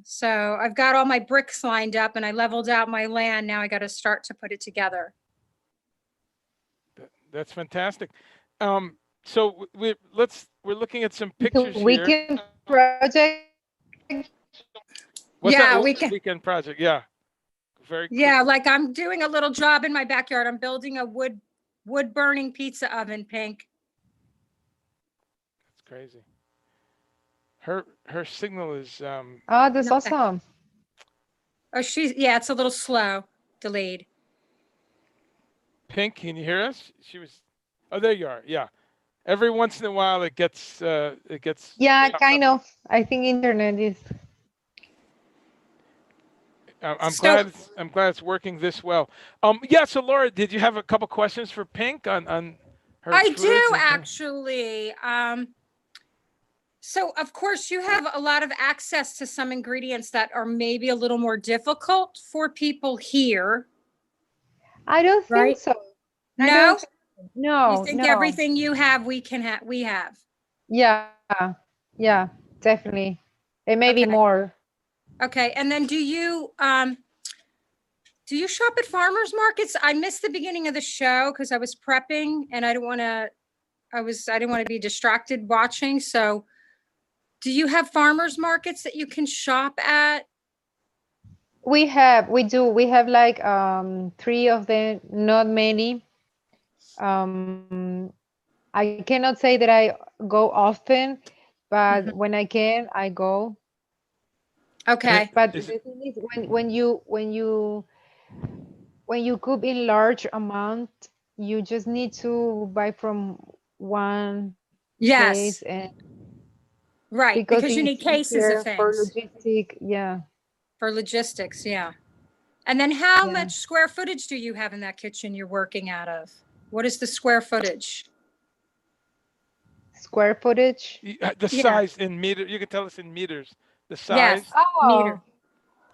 So I've got all my bricks lined up and I leveled out my land. Now I got to start to put it together. That's fantastic. So we're looking at some it's a pictures here. weekend project. What's that? Yeah, What's the weekend project? Yeah. Very quick. Yeah, like I'm doing a little job in my backyard. I'm building a wood burning pizza oven, Pink. That's crazy. Her signal is Oh, that's Not that- awesome. Oh, it's a little slow, delayed. Pink. Can you hear us? She was. Oh, there you are. Yeah. Every once in a while, it gets. Yeah, chopped kind up. of. I think internet is. I'm So glad. I'm glad it's working this well. Yeah. So Laura, did you have a couple questions for Pink on her I foods? do actually. So of course you have a lot of access to some ingredients that are maybe a little more difficult for people here, I don't think right? so. I No, don't. you No, think no. everything you have, we have. Yeah, yeah, definitely. It may be Okay. more. Okay. And then do you shop at farmers markets? I missed the beginning of the show because I was prepping and I didn't want to be distracted watching. So do you have farmers markets that you can shop at? We do. We have like three of them, not many. Um, I cannot say that I go often, but Mhm. when I can, I go. And Okay. But the is it thing is, when you cook in large amount, you just need to buy from one place, Yes. and Right. because Because you it's need cases of easier for things logistic. Yeah, for logistics. Yeah. And then how yeah. much square footage do you have in that kitchen you're working out of? What is the square footage? Square footage. the Yeah. size in meter? You can tell us in meters. The Yes. size Meter.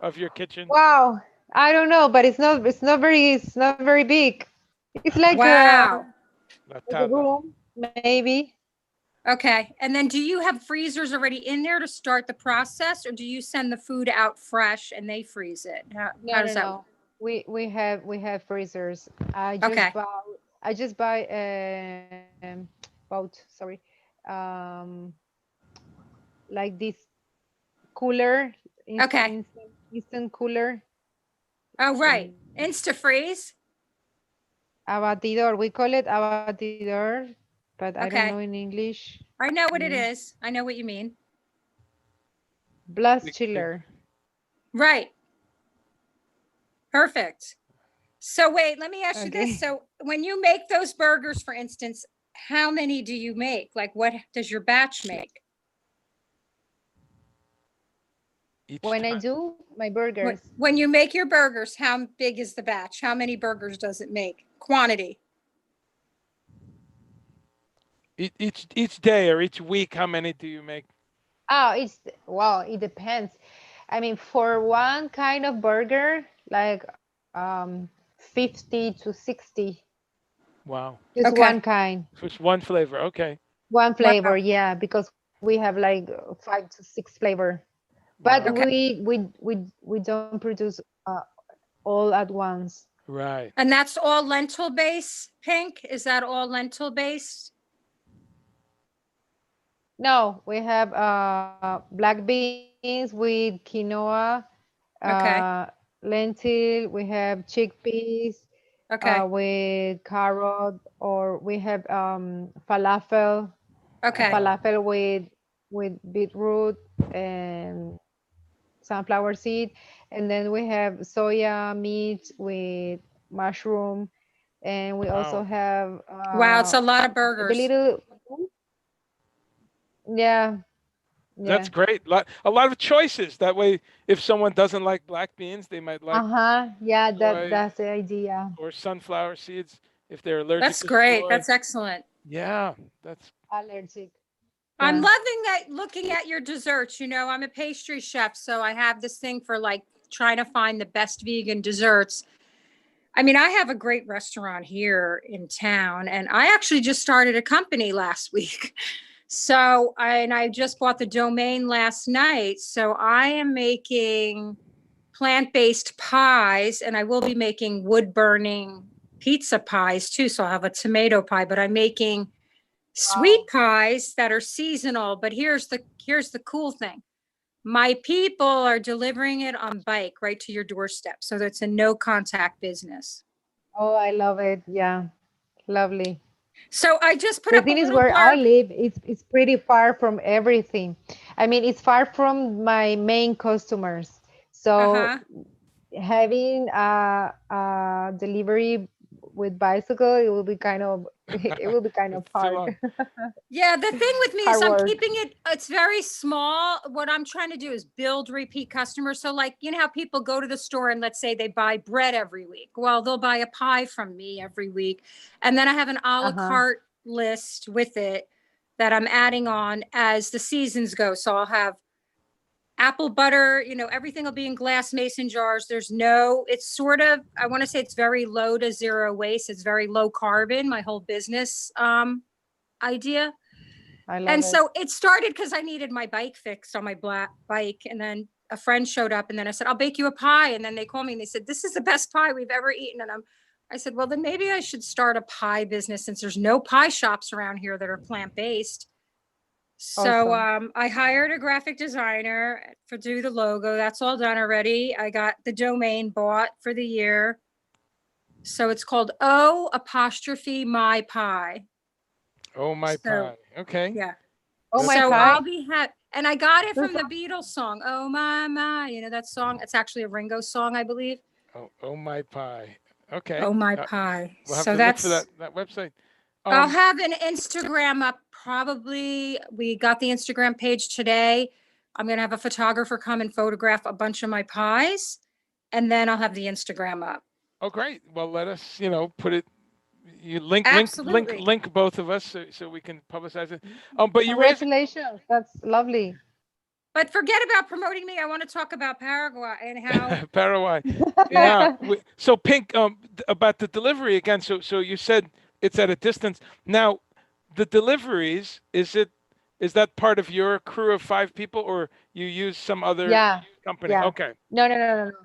Oh, of your kitchen. wow. I don't know, but it's not very big. It's Wow. La like a tabla. room, maybe. Okay. And then do you have freezers already in there to start the process, or do you send the food out fresh and they freeze it? How No, does no, that work? no. We have freezers. Okay. I just buy boat, sorry. Um like this cooler, Okay. instant cooler, Oh, right. and Insta freeze. abatidor. We call it abatidor, but I don't know in Okay. English. I know what Mm. it is. I know what you mean. Blast Big. chiller. Right. Perfect. So wait, let me ask you this. Okay. So when you make those burgers, for instance, how many do you make? Like what does your batch make? Each When I time. do my burgers, When you make your burgers, how big is the batch? How many burgers does it make? Quantity. Each day or each week, how many do you make? oh, it's well, it depends. I mean, for one kind of burger, like 50 to 60, Wow. just Okay. one kind, Just one flavor. Okay. one flavor. Wow. Yeah, because we have like 5 to 6 flavor, but Wow. Okay. we don't produce all at once. Right. And that's all lentil base, Pink? Is that all lentil based? No, we have black beans with quinoa, Okay. lentil. We have chickpeas Okay. with carrot, or we have falafel, Okay. Wow. with beetroot and sunflower seed, and then we have soya meat with mushroom, and we also Wow. have Wow, it's a lot of like a burgers. little, yeah, That's yeah, great. A lot of choices. That way, if someone doesn't like black beans, they might like uh-huh, yeah, soy that's the idea. or sunflower seeds. If they're allergic That's to great. soy. That's excellent. Yeah. That's Allergic. I'm Yeah. loving that looking at your desserts. I'm a pastry chef, so I have this thing for like trying to find the best vegan desserts. I mean, I have a great restaurant here in town, and I actually just started a company last week. And I just bought the domain last night. So I am making plant-based pies, and I will be making wood-burning pizza pies too. So I'll have a tomato pie, but I'm making sweet Wow. pies that are seasonal. But here's the cool thing. My people are delivering it on bike right to your doorstep. So that's a no contact business. Oh, I love it. Yeah. Lovely. So I just put The up a thing is, little where I blurb. live, it's pretty far from everything. I mean, it's far from my main customers. So Uh-huh. having a delivery with bicycle, it will be kind of it will be kind of It's too hard. long. Yeah, the thing with me is Hard I'm work. keeping it's very small. What I'm trying to do is build repeat customers. So, like, how people go to the store and let's say they buy bread every week. Well, they'll buy a pie from me every week. And then I have an a la Uh-huh. carte list with it that I'm adding on as the seasons go. So I'll have apple butter, everything will be in glass mason jars. It's sort of, I want to say it's very low to zero waste. It's very low carbon, my whole business idea. I love And it. so it started because I needed my bike fixed on my black bike. And then a friend showed up and then I said, I'll bake you a pie. And then they called me and they said, this is the best pie we've ever eaten. And I said, well, then maybe I should start a pie business since there's no pie shops around here that are plant-based. So Awesome. I hired a graphic designer for do the logo. That's all done already. I got the domain bought for the year. So it's called O apostrophe my pie. Oh my So pie. Okay. yeah. Oh, That's my So cool. I'll pie. be and I got it This from the Beatles song. Oh my, that song. It's actually a Ringo song, I believe. Oh my pie. Okay. Oh my pie. We'll have So to look for that's that website. I'll Um, have an Instagram up probably. We got the Instagram page today. I'm gonna have a photographer come and photograph a bunch of my pies, and then I'll have the Instagram up. oh great. Well, let us, put it you Absolutely. link both of us so we can publicize it. But you raise Congratulations. That's lovely. But forget about promoting me. I want to talk about Paraguay and how Paraguay. Yeah. So Pink, about the delivery again. So you said it's at a distance. Now, the deliveries, is that part of your crew of 5 people, or you use some other Yeah. company? Yeah. Okay. No, no, no, no, no.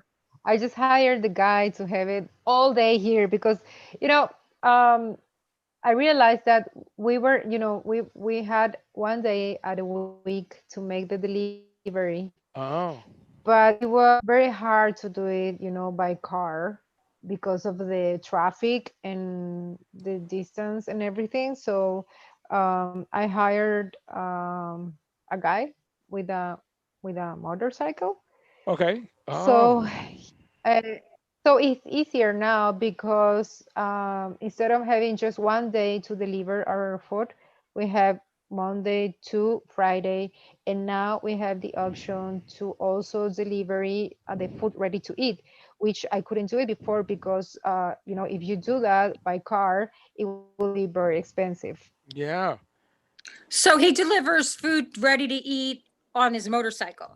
I just hired the guy to have it all day here because, you know, um, I realized that we had one day at a week to make the delivery, Oh. but it was very hard to do it, by car because of the traffic and the distance and everything. So I hired a guy with a motorcycle. Okay. So Oh. uh, so it's easier now because instead of having just one day to deliver our food, we have Monday to Friday, and now we have the option to also delivery the food ready to eat, which I couldn't do it before because if you do that by car, it will be very expensive. Yeah. so he delivers food ready to eat on his motorcycle.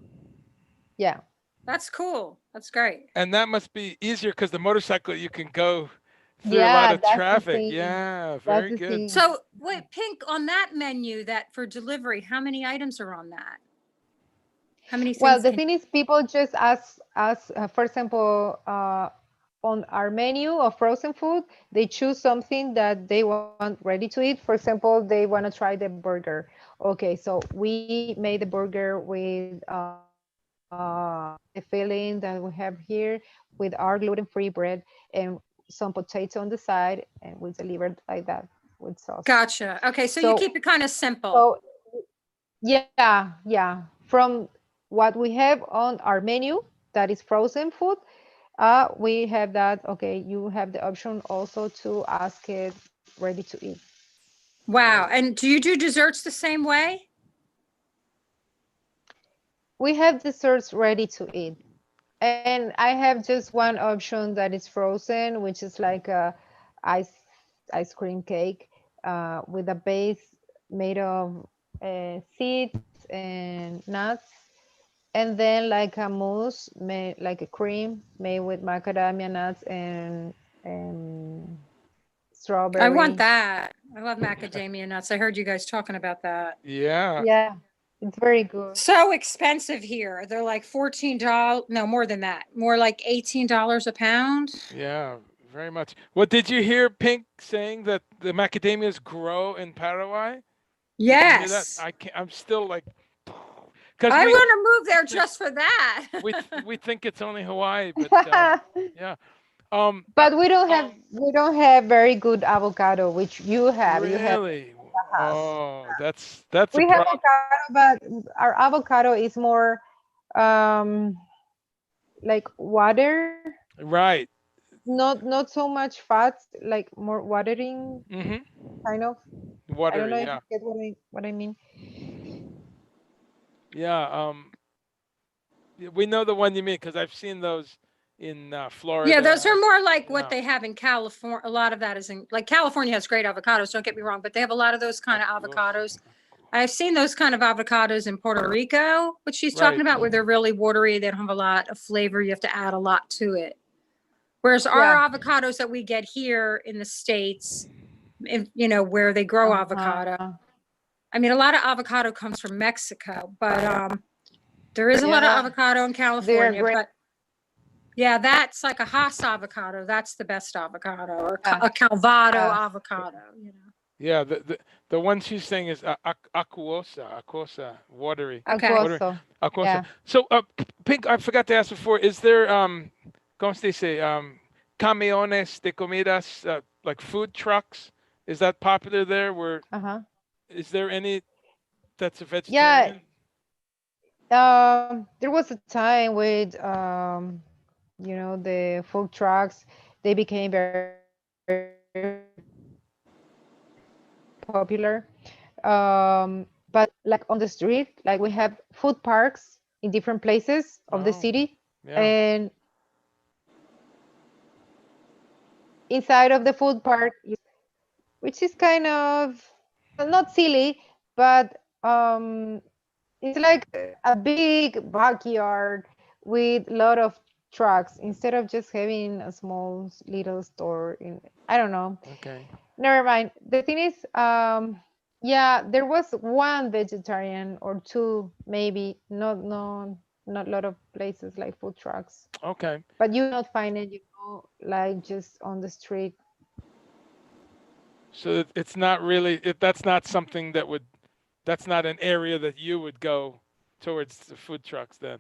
Yeah, That's cool. That's great. And that must be easier because the motorcycle you can go through a lot yeah, of that's the traffic. thing. Yeah. That's Very the good. thing. So wait, Pink, on that menu that for delivery, how many items are on that? How many Well, things the can thing is, people just ask, for example, on our menu of frozen food, they choose something that they want ready to eat. For example, they want to try the burger. Okay, so we made the burger with the filling that we have here, with our gluten-free bread and some potato on the side, and we delivered like that with sauce. Gotcha. Okay, so you So, keep it kind of simple. so yeah. From what we have on our menu, that is frozen food, we have that. Okay, you have the option also to ask it ready to eat. Wow. Great. And do you do desserts the same way? We have desserts ready to eat. And I have just one option that is frozen, which is like a ice ice cream cake with a base made of seeds and nuts, and then like a mousse made like a cream made with macadamia nuts and I want strawberry. that. I love macadamia nuts. I heard you guys talking about that. Yeah. Yeah, it's very good. So expensive here. They're like $14. No, more than that. More like $18 a pound. Yeah, very much. What did you hear Pink saying that the macadamias grow in Paraguay? Did you hear that? Yes. I can't, I'm still like, because I we want to move there think just for that. we think it's only Hawaii, but yeah. Um, uh, But we don't have very good avocado, which you have. You have really? a house. Oh, that's a We have problem. avocado, but our avocado is more um like water, Right. not so much fats, like more watering Mm-hmm. kind of. I don't know Watery. if Yeah. you get what I mean. Yeah. Yeah, we know the one you mean because I've seen those in Yeah, those are Florida. more like what Yeah. they have in California. A lot of that is in, like, California has great avocados, don't get me wrong, but they have a lot of those kind of Acuosa. avocados. I've seen those kind of avocados in Puerto Rico, which she's talking Right. about, where they're really watery. They don't have a lot of flavor. You have to add a lot to it. Whereas our Yeah. avocados that we get here in the States, where they grow avocado. Uh-huh. I mean, a lot of avocado comes from Mexico, but there is a lot of Yeah, avocado in they are California. great. But yeah, that's like a Hass avocado. That's the best avocado, or Yeah. a Calvado Yeah. avocado. Yeah. The one she's saying is aquosa, watery, Okay. watery, Acuoso. aquosa. Yeah. So, Pink, I forgot to ask before. Is there como se dice camiones de comidas like food trucks? Is that popular there? Where Uh-huh. is there any that's a Yeah. vegetarian? There was a time with the food trucks. They became very popular. But like on the street, like we have food parks in different places of the Oh, city, yeah. and inside of the food park, which is kind of not silly, but it's like a big backyard with a lot of trucks instead of just having a small little store in. I don't know. Okay. Never mind. The thing is, yeah, there was one vegetarian or two, maybe. Not a lot of places like food trucks, Okay. but you not find it, like just on the street. So it's not really that's not something that would that's not an area that you would go towards the food trucks then.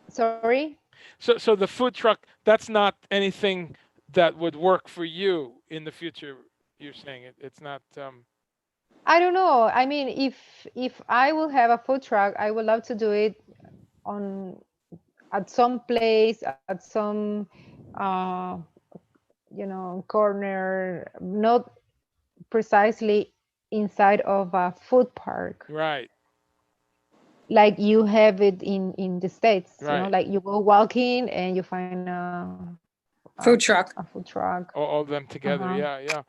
Sorry. So the food truck that's not anything that would work for you in the future. You're saying it's not. I don't know. I mean, if I will have a food truck, I would love to do it on at some place, at some uh, corner, not precisely inside of a food park, Right. like you have it in the States. Right. Like you go walking and you find a Food food truck. truck. All of them Uh-huh. together. Yeah. Yeah.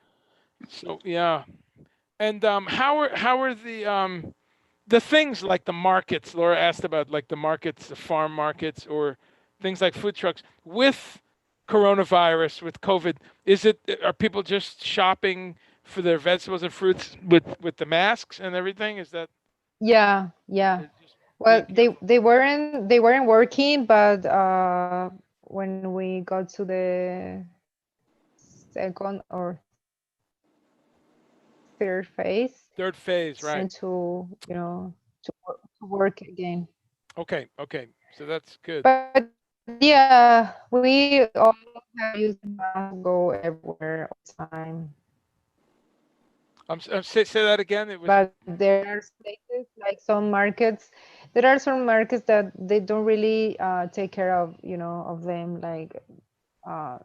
So yeah. And how are the things like the markets? Laura asked about like the markets, the farm markets, or things like food trucks with coronavirus, with COVID. Are people just shopping for their vegetables and fruits with the masks and everything? Is that Yeah, yeah. they're just being Well, they careful? they weren't they weren't working, but when we got to the second or third phase, they Third started phase, right? to work again. Okay, okay. So that's good. But yeah, we all have used the mask to go everywhere all the time. Say that again. It was But there are places like some markets. There are some markets that they don't really take care of, of them, uh,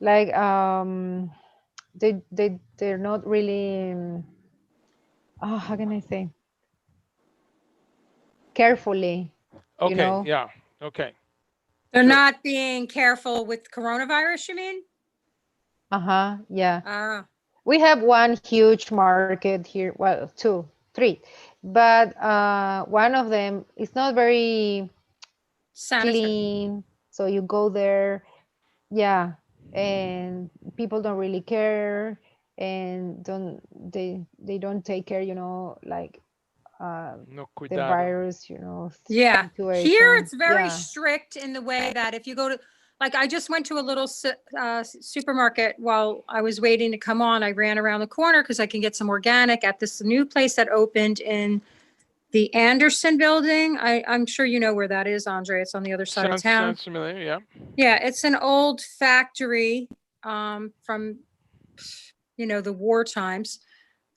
like they're not really. How can I say? Carefully, you okay. know. Yeah. Okay. They're Sure. not being careful with coronavirus, you mean? Uh-huh. Yeah. Ah. We have one huge market here, well, two, three, but one of them is not very Sanitary. clean. So you go there, yeah, and people don't really care, and they don't take care, like uh, No the cuidado. virus, Yeah. Here situation. it's very Yeah. strict in the way that if you go to, like, I just went to a little supermarket while I was waiting to come on. I ran around the corner because I can get some organic at this new place that opened in the Anderson building. I'm sure you know where that is, Andre. It's on the other side of town. Sounds familiar. Yeah. Yeah, it's an old factory from, the war times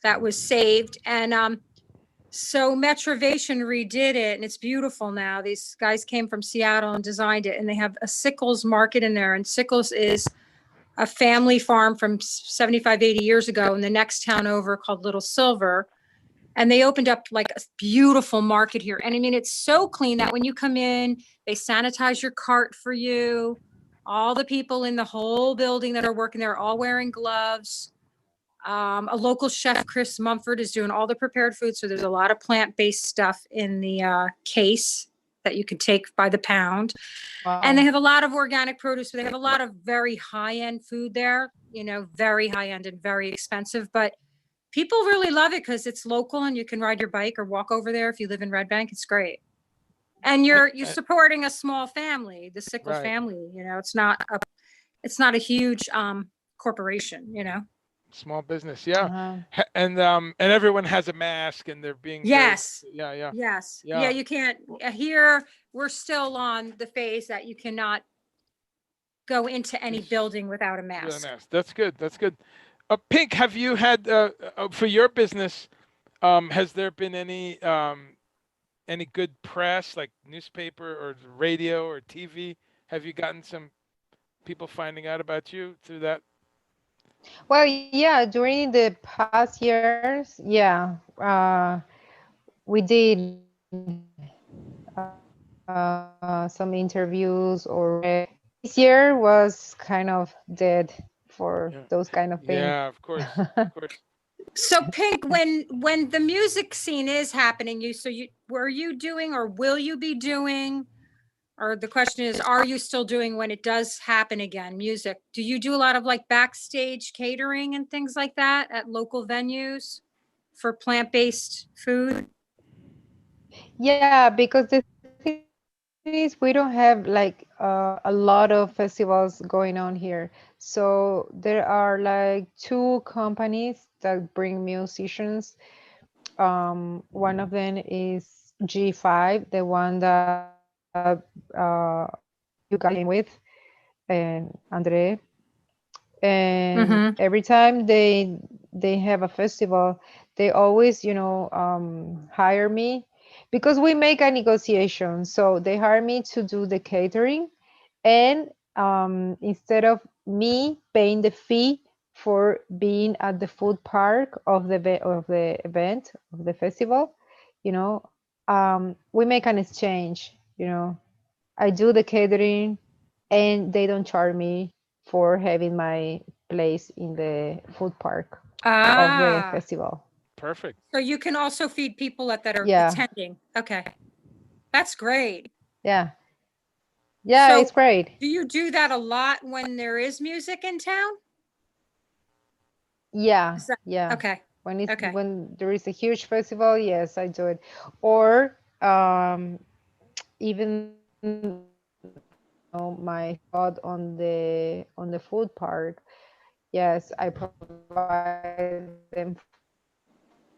that was saved. And so Metrovation redid it and it's beautiful now. These guys came from Seattle and designed it, and they have a Sickles market in there. And Sickles is a family farm from 75, 80 years ago in the next town over called Little Silver. And they opened up like a beautiful market here. And I mean, it's so clean that when you come in, they sanitize your cart for you. All the people in the whole building that are working there are all wearing gloves. A local chef, Chris Mumford, is doing all the prepared food. So there's a lot of plant-based stuff in the case that you can take by the pound. And they Wow. have a lot of organic produce. So they have a lot of very high-end food there, very high-end and very expensive. But people really love it because it's local and you can ride your bike or walk over there if you live in Red Bank. It's great. And I, you're I, supporting a small family, the Sickles right. family. It's not a huge corporation. Small business. Yeah. Uh-huh. And everyone has a mask and they're being very. Yes. Yeah. Yeah. Yes. Yeah, Yeah. you can't here we're still on the phase that you cannot go into any It's building without a with a mask. mask. That's good. That's good. Pink, have you had for your business? Has there been any good press, like newspaper or radio or TV? Have you gotten some people finding out about you through that? Well, yeah, during the past years, yeah, we did some interviews or read. This year was kind of dead for Yeah. those kind of things. Yeah, of course. Of course. So Pink, when the music scene is happening, you were you doing or will you be doing, or the question is, are you still doing when it does happen again, music? Do you do a lot of like backstage catering and things like that at local venues for plant-based food? Yeah, because the thing is, we don't have like a lot of festivals going on here. So there are like two companies that bring musicians. One of them is G5, the one that you guys came with, and Andre. And Mm-hmm. every time they have a festival, they always, hire me because we make a negotiation. So they hire me to do the catering, and instead of me paying the fee for being at the food park of the event of the festival, you know, we make an exchange. I do the catering, and they don't charge me for having my place in the food park of the Ah, festival. Perfect. so you can also feed people that are Yeah, attending. Okay, that's great. yeah, yeah. So It's great. do you do that a lot when there is music in town? Yeah, Is that yeah. okay? Okay. When there is a huge festival, yes, I do it. Or even my spot on the food park, yes, I provide them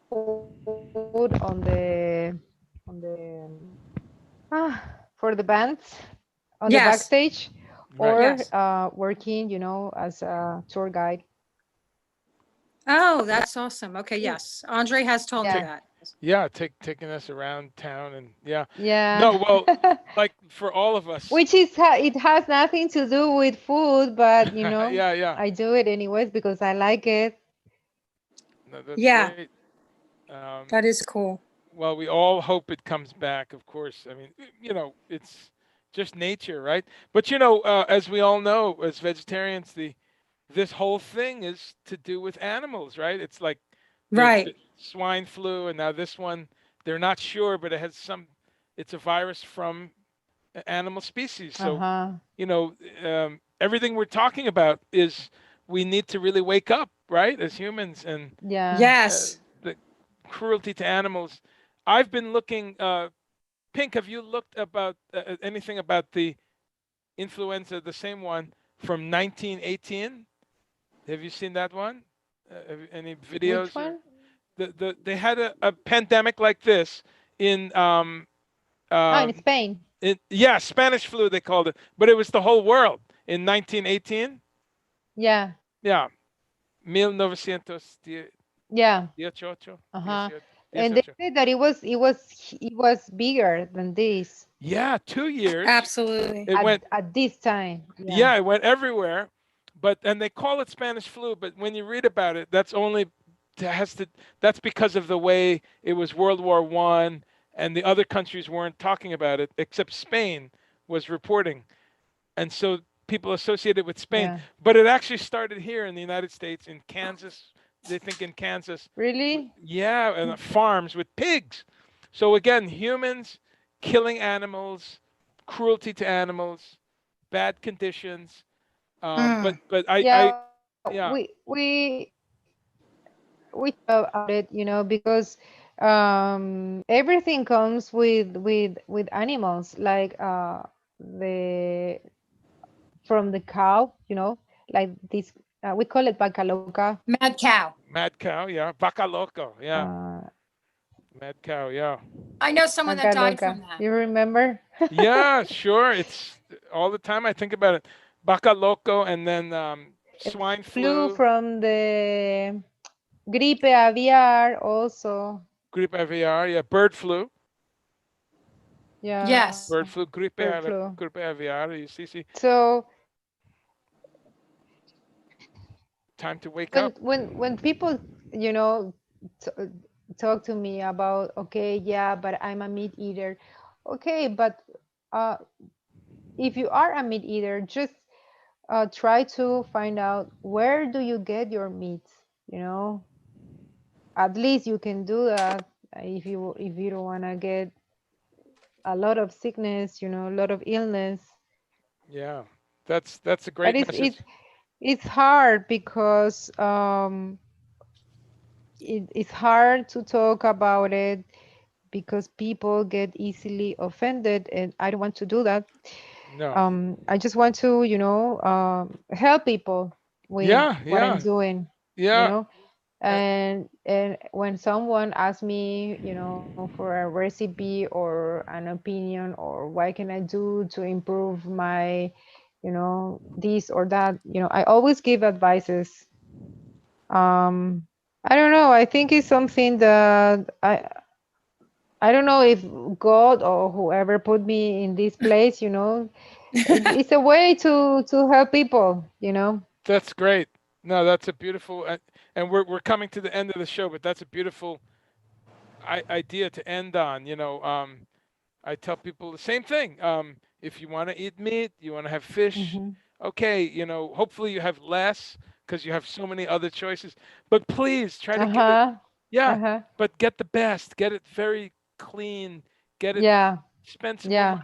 food on the for the bands on the Yes. backstage, Right. or Yes. working, as a tour guide. Oh, that's awesome. Okay. Cool. Yes. Andre has told me Take Yeah, that. yeah, taking us around town and yeah. yeah. No, well, like for all of us. Which it has nothing to do with food, but Yeah, yeah. I do it anyways because I like it. No, that's Yeah, great. Um, that is cool. well, we all hope it comes back, of course. I mean, it's just nature, right? But as we all know, as vegetarians, this whole thing is to do with animals, right? It's like there's Right. the swine flu, and now this one, they're not sure, but it's a virus from animal species. So, Uh-huh. you know, everything we're talking about is we need to really wake up, right, as humans, and Yeah. Yes. the cruelty to animals. I've been looking. Pink, have you looked about anything about the influenza, the same one from 1918? Have you seen that one? Any Which videos or one? they had a pandemic like this in Oh, in um, Spain. yeah, Spanish flu they called it, but it was the whole world in 1918. Yeah. Yeah, 1918. Yeah. 18, Uh-huh. 18, And they 18. said that it was bigger than this Yeah, 2 years. Absolutely. It went, at this time. Yeah. yeah, it went everywhere. But and they call it Spanish flu, but when you read about it, has to that's because of the way it was World War I, and the other countries weren't talking about it except Spain was reporting. And so people associate it with Spain, Yeah. but it actually started here in the United States, in Kansas. They think in Kansas, Really? yeah, and farms with pigs. So again, humans killing animals, cruelty to animals, bad conditions. Mm. But Yeah, yeah, we talk about it, because everything comes with animals, like the from the cow, like this. We call it vaca loca. Mad cow. mad cow, yeah, vaca loco, yeah, Uh, mad cow, yeah, I know someone that vaca died from loca. that. You remember? yeah, sure. It's all the time I think about it. Vaca loco, and then swine Flew flu, from the gripe aviar also. gripe aviar, yeah, bird flu, Yeah, Yes. bird flu, bird flu. gripe aviar. You see, So time to wake when up. when people you know t- talk to me about, okay, yeah, but I'm a meat eater. Okay, but uh if you are a meat eater, just try to find out where do you get your meat. you know at least you can do that, if you don't want to get a lot of sickness, a lot of illness. Yeah, that's a But great it's message. it's hard because it's hard to talk about it because people get easily offended, and I don't want to do that. No. I just want to, help people with Yeah, what I'm yeah, doing, you yeah. know. Uh, And when someone asks me, for a recipe or an opinion, or what can I do to improve my, this or that, I always give advices. I don't know. I think it's something that I don't know if God or whoever put me in this place, it's a way to help people, that's great. No, that's a beautiful, and we're coming to the end of the show, but that's a beautiful idea to end on. I tell people the same thing. If you want to eat meat, you want to have fish, Hmm. okay, hopefully you have less because you have so many other choices. But please try to get it, Uh-huh. yeah, Uh-huh. but get the best, get it very clean, get it, Yeah. spend some more Yeah. money.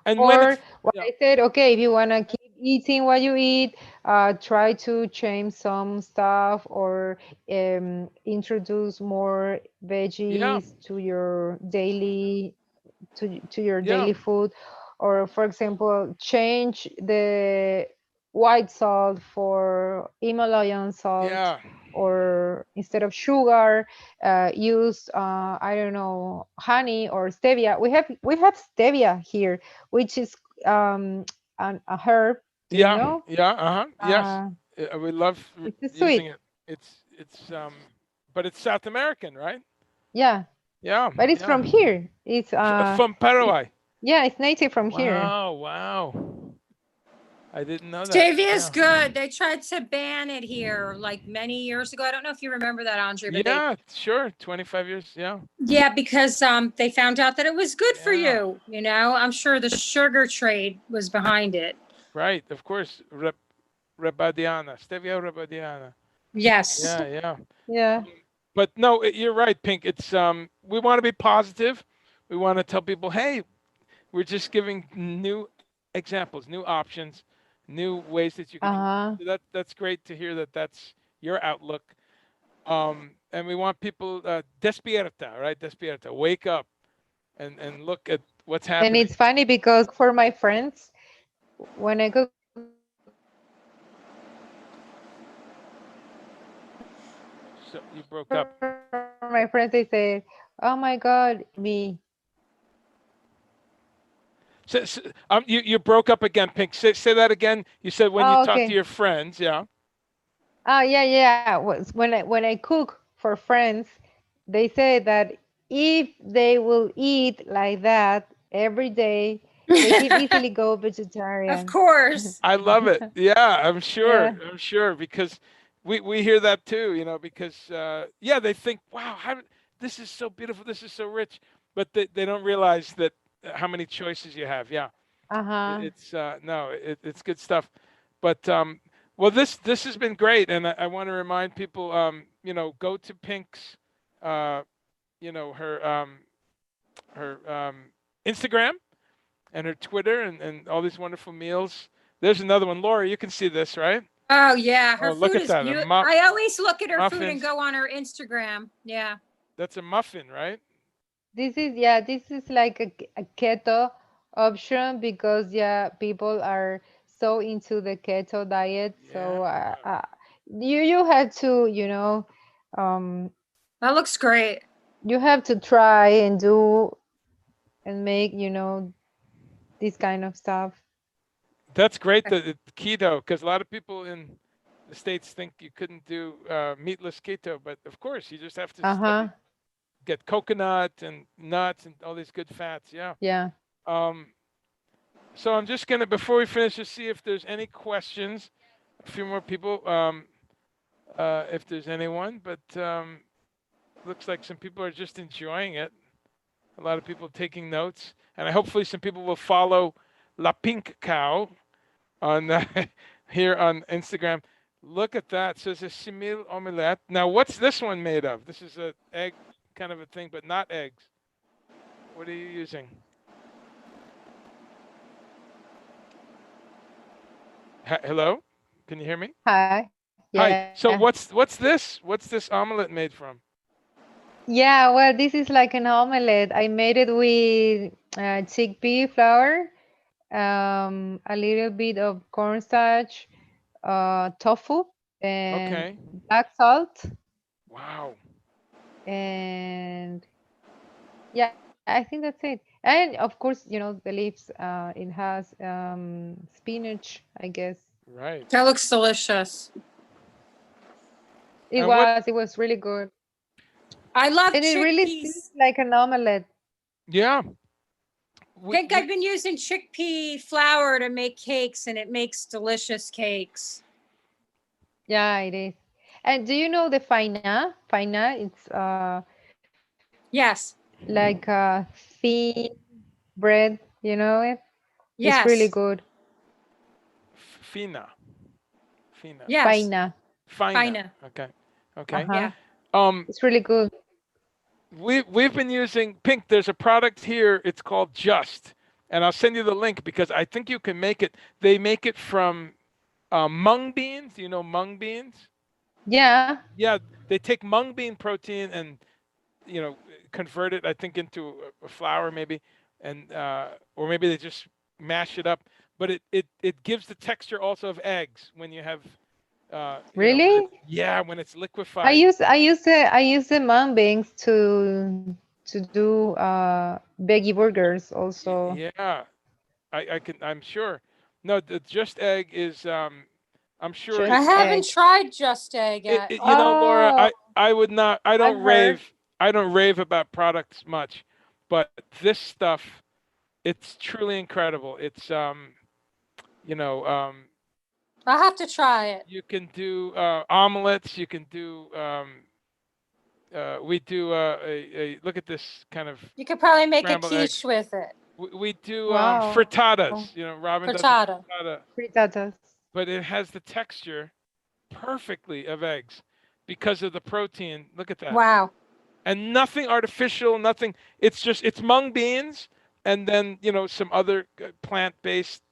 And when Or it's, what yeah, I said, okay, if you want to keep eating what you eat, try to change some stuff, or introduce more yeah, veggies to your yeah, daily food. Or for example, change the white salt for Himalayan salt, yeah, or instead of sugar, use, I don't know, honey or stevia. We have stevia here, which is um a herb. Do you yeah, know? yeah, uh-huh, yes. uh We love it's a using sweet. it. It's but it's South American, right? Yeah, Yeah, but it's yeah. from here. It's From it, Paraguay. yeah, it's native from here. Wow, wow. I didn't know that. Stevia is Yeah. good. They tried to ban it here like many years ago. I don't know if you remember that, Andre, but Yeah, sure. 25 years. Yeah. yeah, because they found out that it was good for Yeah. you. I'm sure the sugar trade was behind it. Right. Of course. rebaudiana, stevia rebaudiana. Yes. Yeah, yeah. Yeah. But no, you're right, Pink. It's we want to be positive. We want to tell people, hey, we're just giving new examples, new options, new ways that you can consume. Uh-huh. So that's great to hear that that's your outlook. And we want people despierta, right? Despierta, wake up and look at what's And happening. it's funny because for my friends, when I cook for my friends, they say, "Oh my God, me." So you broke up. So, you broke up again, Pink. Say that again. You said when you Oh, talk to okay. your friends, yeah. Oh, yeah, yeah. When I cook for friends, they say that if they will eat like that every day, they can easily go Of vegetarian. course. I love it. Yeah, I'm sure. Yeah. I'm sure because we hear that too. Because yeah, they think, wow, this is so beautiful. This is so rich, but they don't realize that how many choices you have. Yeah, Uh-huh. it's no, it's good stuff. But well, this has been great, and I want to remind people, go to Pink's, uh, her Instagram and her Twitter and all these wonderful meals. There's another one, Laura. You can see this, right? Oh yeah, her Oh, look food at is that. beautiful. I always look at her food and Muffins. go on her Instagram. Yeah. That's a muffin, right? This is like a keto option because yeah, people are so into the keto diet. Yeah. So you had to, um, That looks great. you have to try and do and make, this kind of stuff. That's great that it's keto, because a lot of people in the States think you couldn't do meatless keto, but of course, you just have to Uh-huh. study, get coconut and nuts and all these good fats. Yeah. Yeah. Um, so I'm just going to, before we finish, just see if there's any questions. A few more people, if there's anyone, but looks like some people are just enjoying it. A lot of people taking notes, and hopefully some people will follow La Pink Cow on here on Instagram. Look at that. So it's a simil omelette. Now, what's this one made of? This is a egg kind of a thing, but not eggs. What are you using? Hello? Can you hear me? Hi. Yeah. Hi. So what's this? What's this omelet made from? Yeah, well, this is like an omelette. I made it with chickpea flour, a little bit of cornstarch, tofu, and Okay. black salt, Wow. and yeah, I think that's it. And of course, the leaves. It has spinach, I guess. Right. That looks delicious. It And what? was. It was really good, I love and it really seems chickpeas. like an omelette. Yeah. Pink, We I've been using chickpea flour to make cakes and it makes delicious cakes. Yeah, it is. And do you know the faina? Faina, it's Yes. like a thin bread, you know it? It's really Yes. good. Fina. Fina. Yes. Faina. Fina. Fina. Okay. Okay. Uh-huh. Yeah. Um, It's really good. we've been using Pink. There's a product here. It's called Just, and I'll send you the link because I think you can make it. They make it from mung beans. Do you know mung beans? Yeah. Yeah, they take mung bean protein and you know convert it. I think into a flour maybe, and or maybe they just mash it up. But it gives the texture also of eggs when you have when Really? it's yeah when it's I liquefied. use I use the I use the mung beans to do veggie burgers also. Yeah, I'm sure. No, the just egg is I'm sure I Just it's haven't egg. tried Just Egg yet. Laura, Oh, I would not I've heard. I don't rave about products much, but this stuff it's truly incredible. It's you know I'll have to try it. you can do omelets, you can do we do a look at this kind of You could probably make a scrambled quiche eggs. with it. We do Wow. frittatas. Robin does a Frittata. frittata. Frittatas. but it has the texture perfectly of eggs because of the protein. Look at that. Wow. And nothing artificial, nothing. It's mung beans and then, some other plant-based,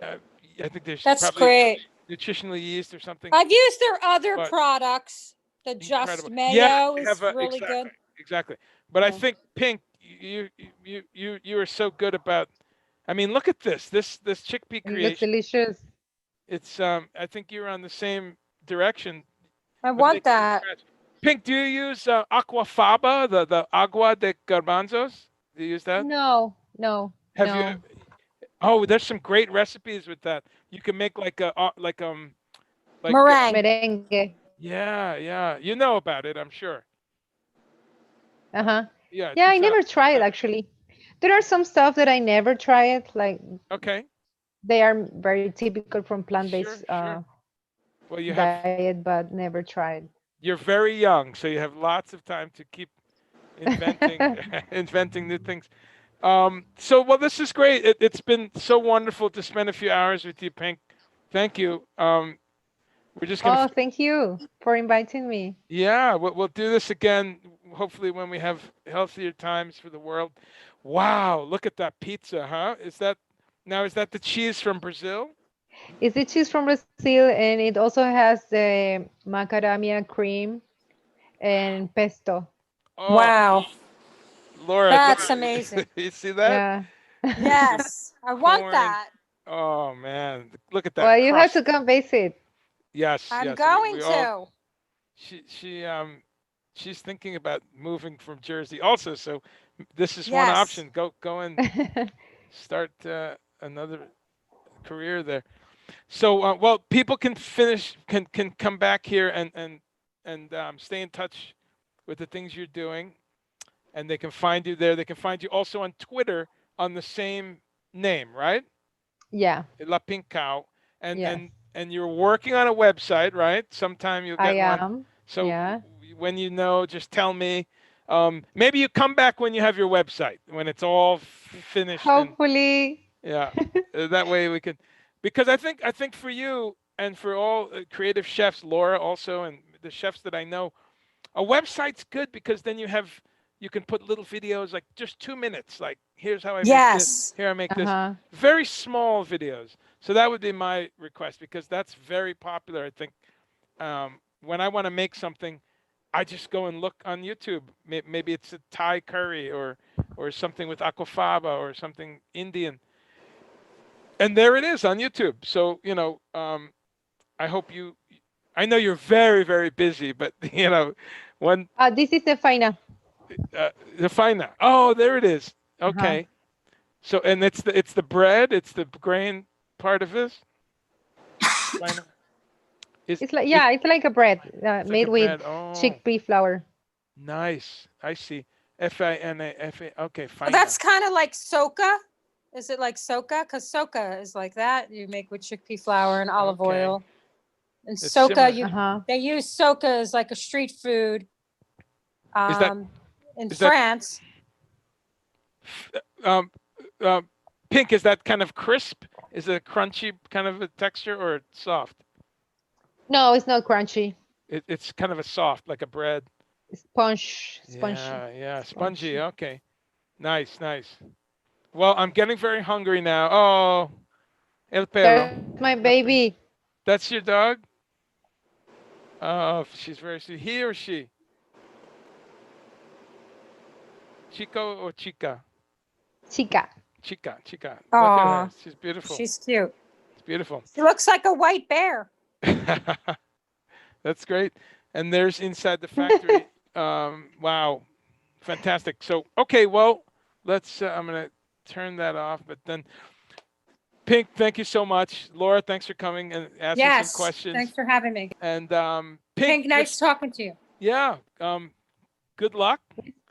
uh, I think there's That's probably great. nutritional yeast or something, I've used their other but products. The Just incredible. Yeah, Mayo they is have a really exactly, good. exactly. But I Yeah. think Pink, you are so good about. I mean, look at this chickpea And it looks creation. delicious. It's I think you're on the same direction I of want making it that. scratch. Pink, do you use aquafaba, the agua de garbanzos? Do you use that? No, no, Have you? no. Oh, there's some great recipes with that. You can make like Meringue. Merengue. yeah, yeah. You know about it, I'm sure. Uh-huh. Yeah, Yeah, I it's never tried uh, actually. There are some stuff that I never tried, like okay. they are very typical from plant-based Sure, sure. Well, diet, but never tried. you're very young, so you have lots of time to keep inventing inventing new things. So well, this is great. It's been so wonderful to spend a few hours with you, Pink. Thank you. We're just gonna, Oh, thank you for inviting me. yeah, we'll do this again. Hopefully, when we have healthier times for the world. Wow, look at that pizza, huh? Is that the cheese from Brazil? It's the cheese from Brazil, and it also has the macadamia cream and pesto. Oh, Wow. Laura, look, That's amazing. you see that? Yeah. You see the Yes. I want corn. that. Oh man, look at that Well, you have to crust. come visit. Yes, I'm yes. going We all. to. She's thinking about moving from Jersey also. So this is one Yes. option. Go and start another career there. So well, people can come back here and stay in touch with the things you're doing, and they can find you there. They can find you also on Twitter on the same name, right? Yeah. La Pink Cow, and Yes. and and you're working on a website, right? Sometime you'll I get one. am. So Yeah. when you know, just tell me. Maybe you come back when you have your website, when it's all finished, and Hopefully. yeah, that way we can. Because I think for you and for all creative chefs, Laura also, and the chefs that I know, a website's good because then you can put little videos like just 2 minutes, like here's how I make this, Yes. here I make this, Uh-huh. very small videos. So that would be my request because that's very popular. I think when I want to make something, I just go and look on YouTube. Maybe it's a Thai curry or something with aquafaba or something Indian, and there it is on YouTube. So I hope you. I know you're very very busy, but when This is the final. the fina. Oh, there it is. Uh-huh. Okay. So and it's the bread. It's the grain part of this. Fina. Is It's like, it? yeah, it's like a bread It's like made a with bread. Oh, chickpea flour. nice. I see. Fina. Okay, Well, fina. that's kind of like soca. Is it like soca? Because soca is like that. You make with chickpea flour and olive Okay. oil. And It's soca, similar. Uh-huh. they use soca as like a street food Is that um, in is that France. um pink? Is that kind of crisp? Is it a crunchy kind of a texture or soft? No, it's not crunchy. It's kind of a soft, like a bread. Sponge, Yeah, yeah, spongy. sponge. Okay, nice, nice. Well, I'm getting very hungry now. Oh, el pelo. There's my baby. That's your dog? Oh, she's very sweet. He or she? Chico or chica? Chica. Chica, chica. Look at her. Aw, She's beautiful. she's cute. It's beautiful. She looks like a white bear. That's great. And there's inside the factory. Wow, fantastic. So, okay, well, let's. I'm gonna turn that off. But then, Pink, thank you so much. Laura, thanks for coming and asking some Yes. Thanks questions. for having me. And Pink, Pink, nice talking to you. yeah. Good luck.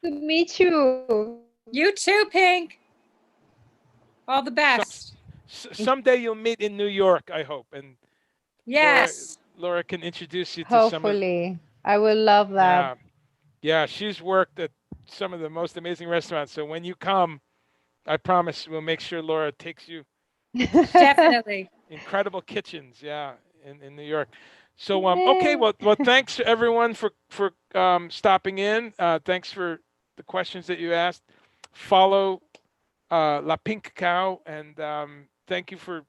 To meet you. You too, Pink. All the Some, best. someday you'll meet in New York, I hope, and Laura Yes. Laura can introduce you to some of. Hopefully. I will love that. Yeah, yeah. She's worked at some of the most amazing restaurants. So when you come, I promise we'll make sure Laura takes you. Definitely. incredible kitchens, yeah, in New York. So okay, Yeah. well thanks to everyone for stopping in. Thanks for the questions that you asked. Follow La Pink Cow, and thank you for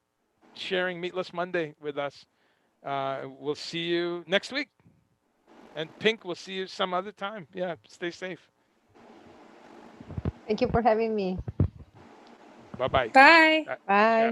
sharing Meatless Monday with us. We'll see you next week. And Pink, we'll see you some other time. Yeah, stay safe. Thank you for having me. Bye bye. Bye. Ciao. Bye.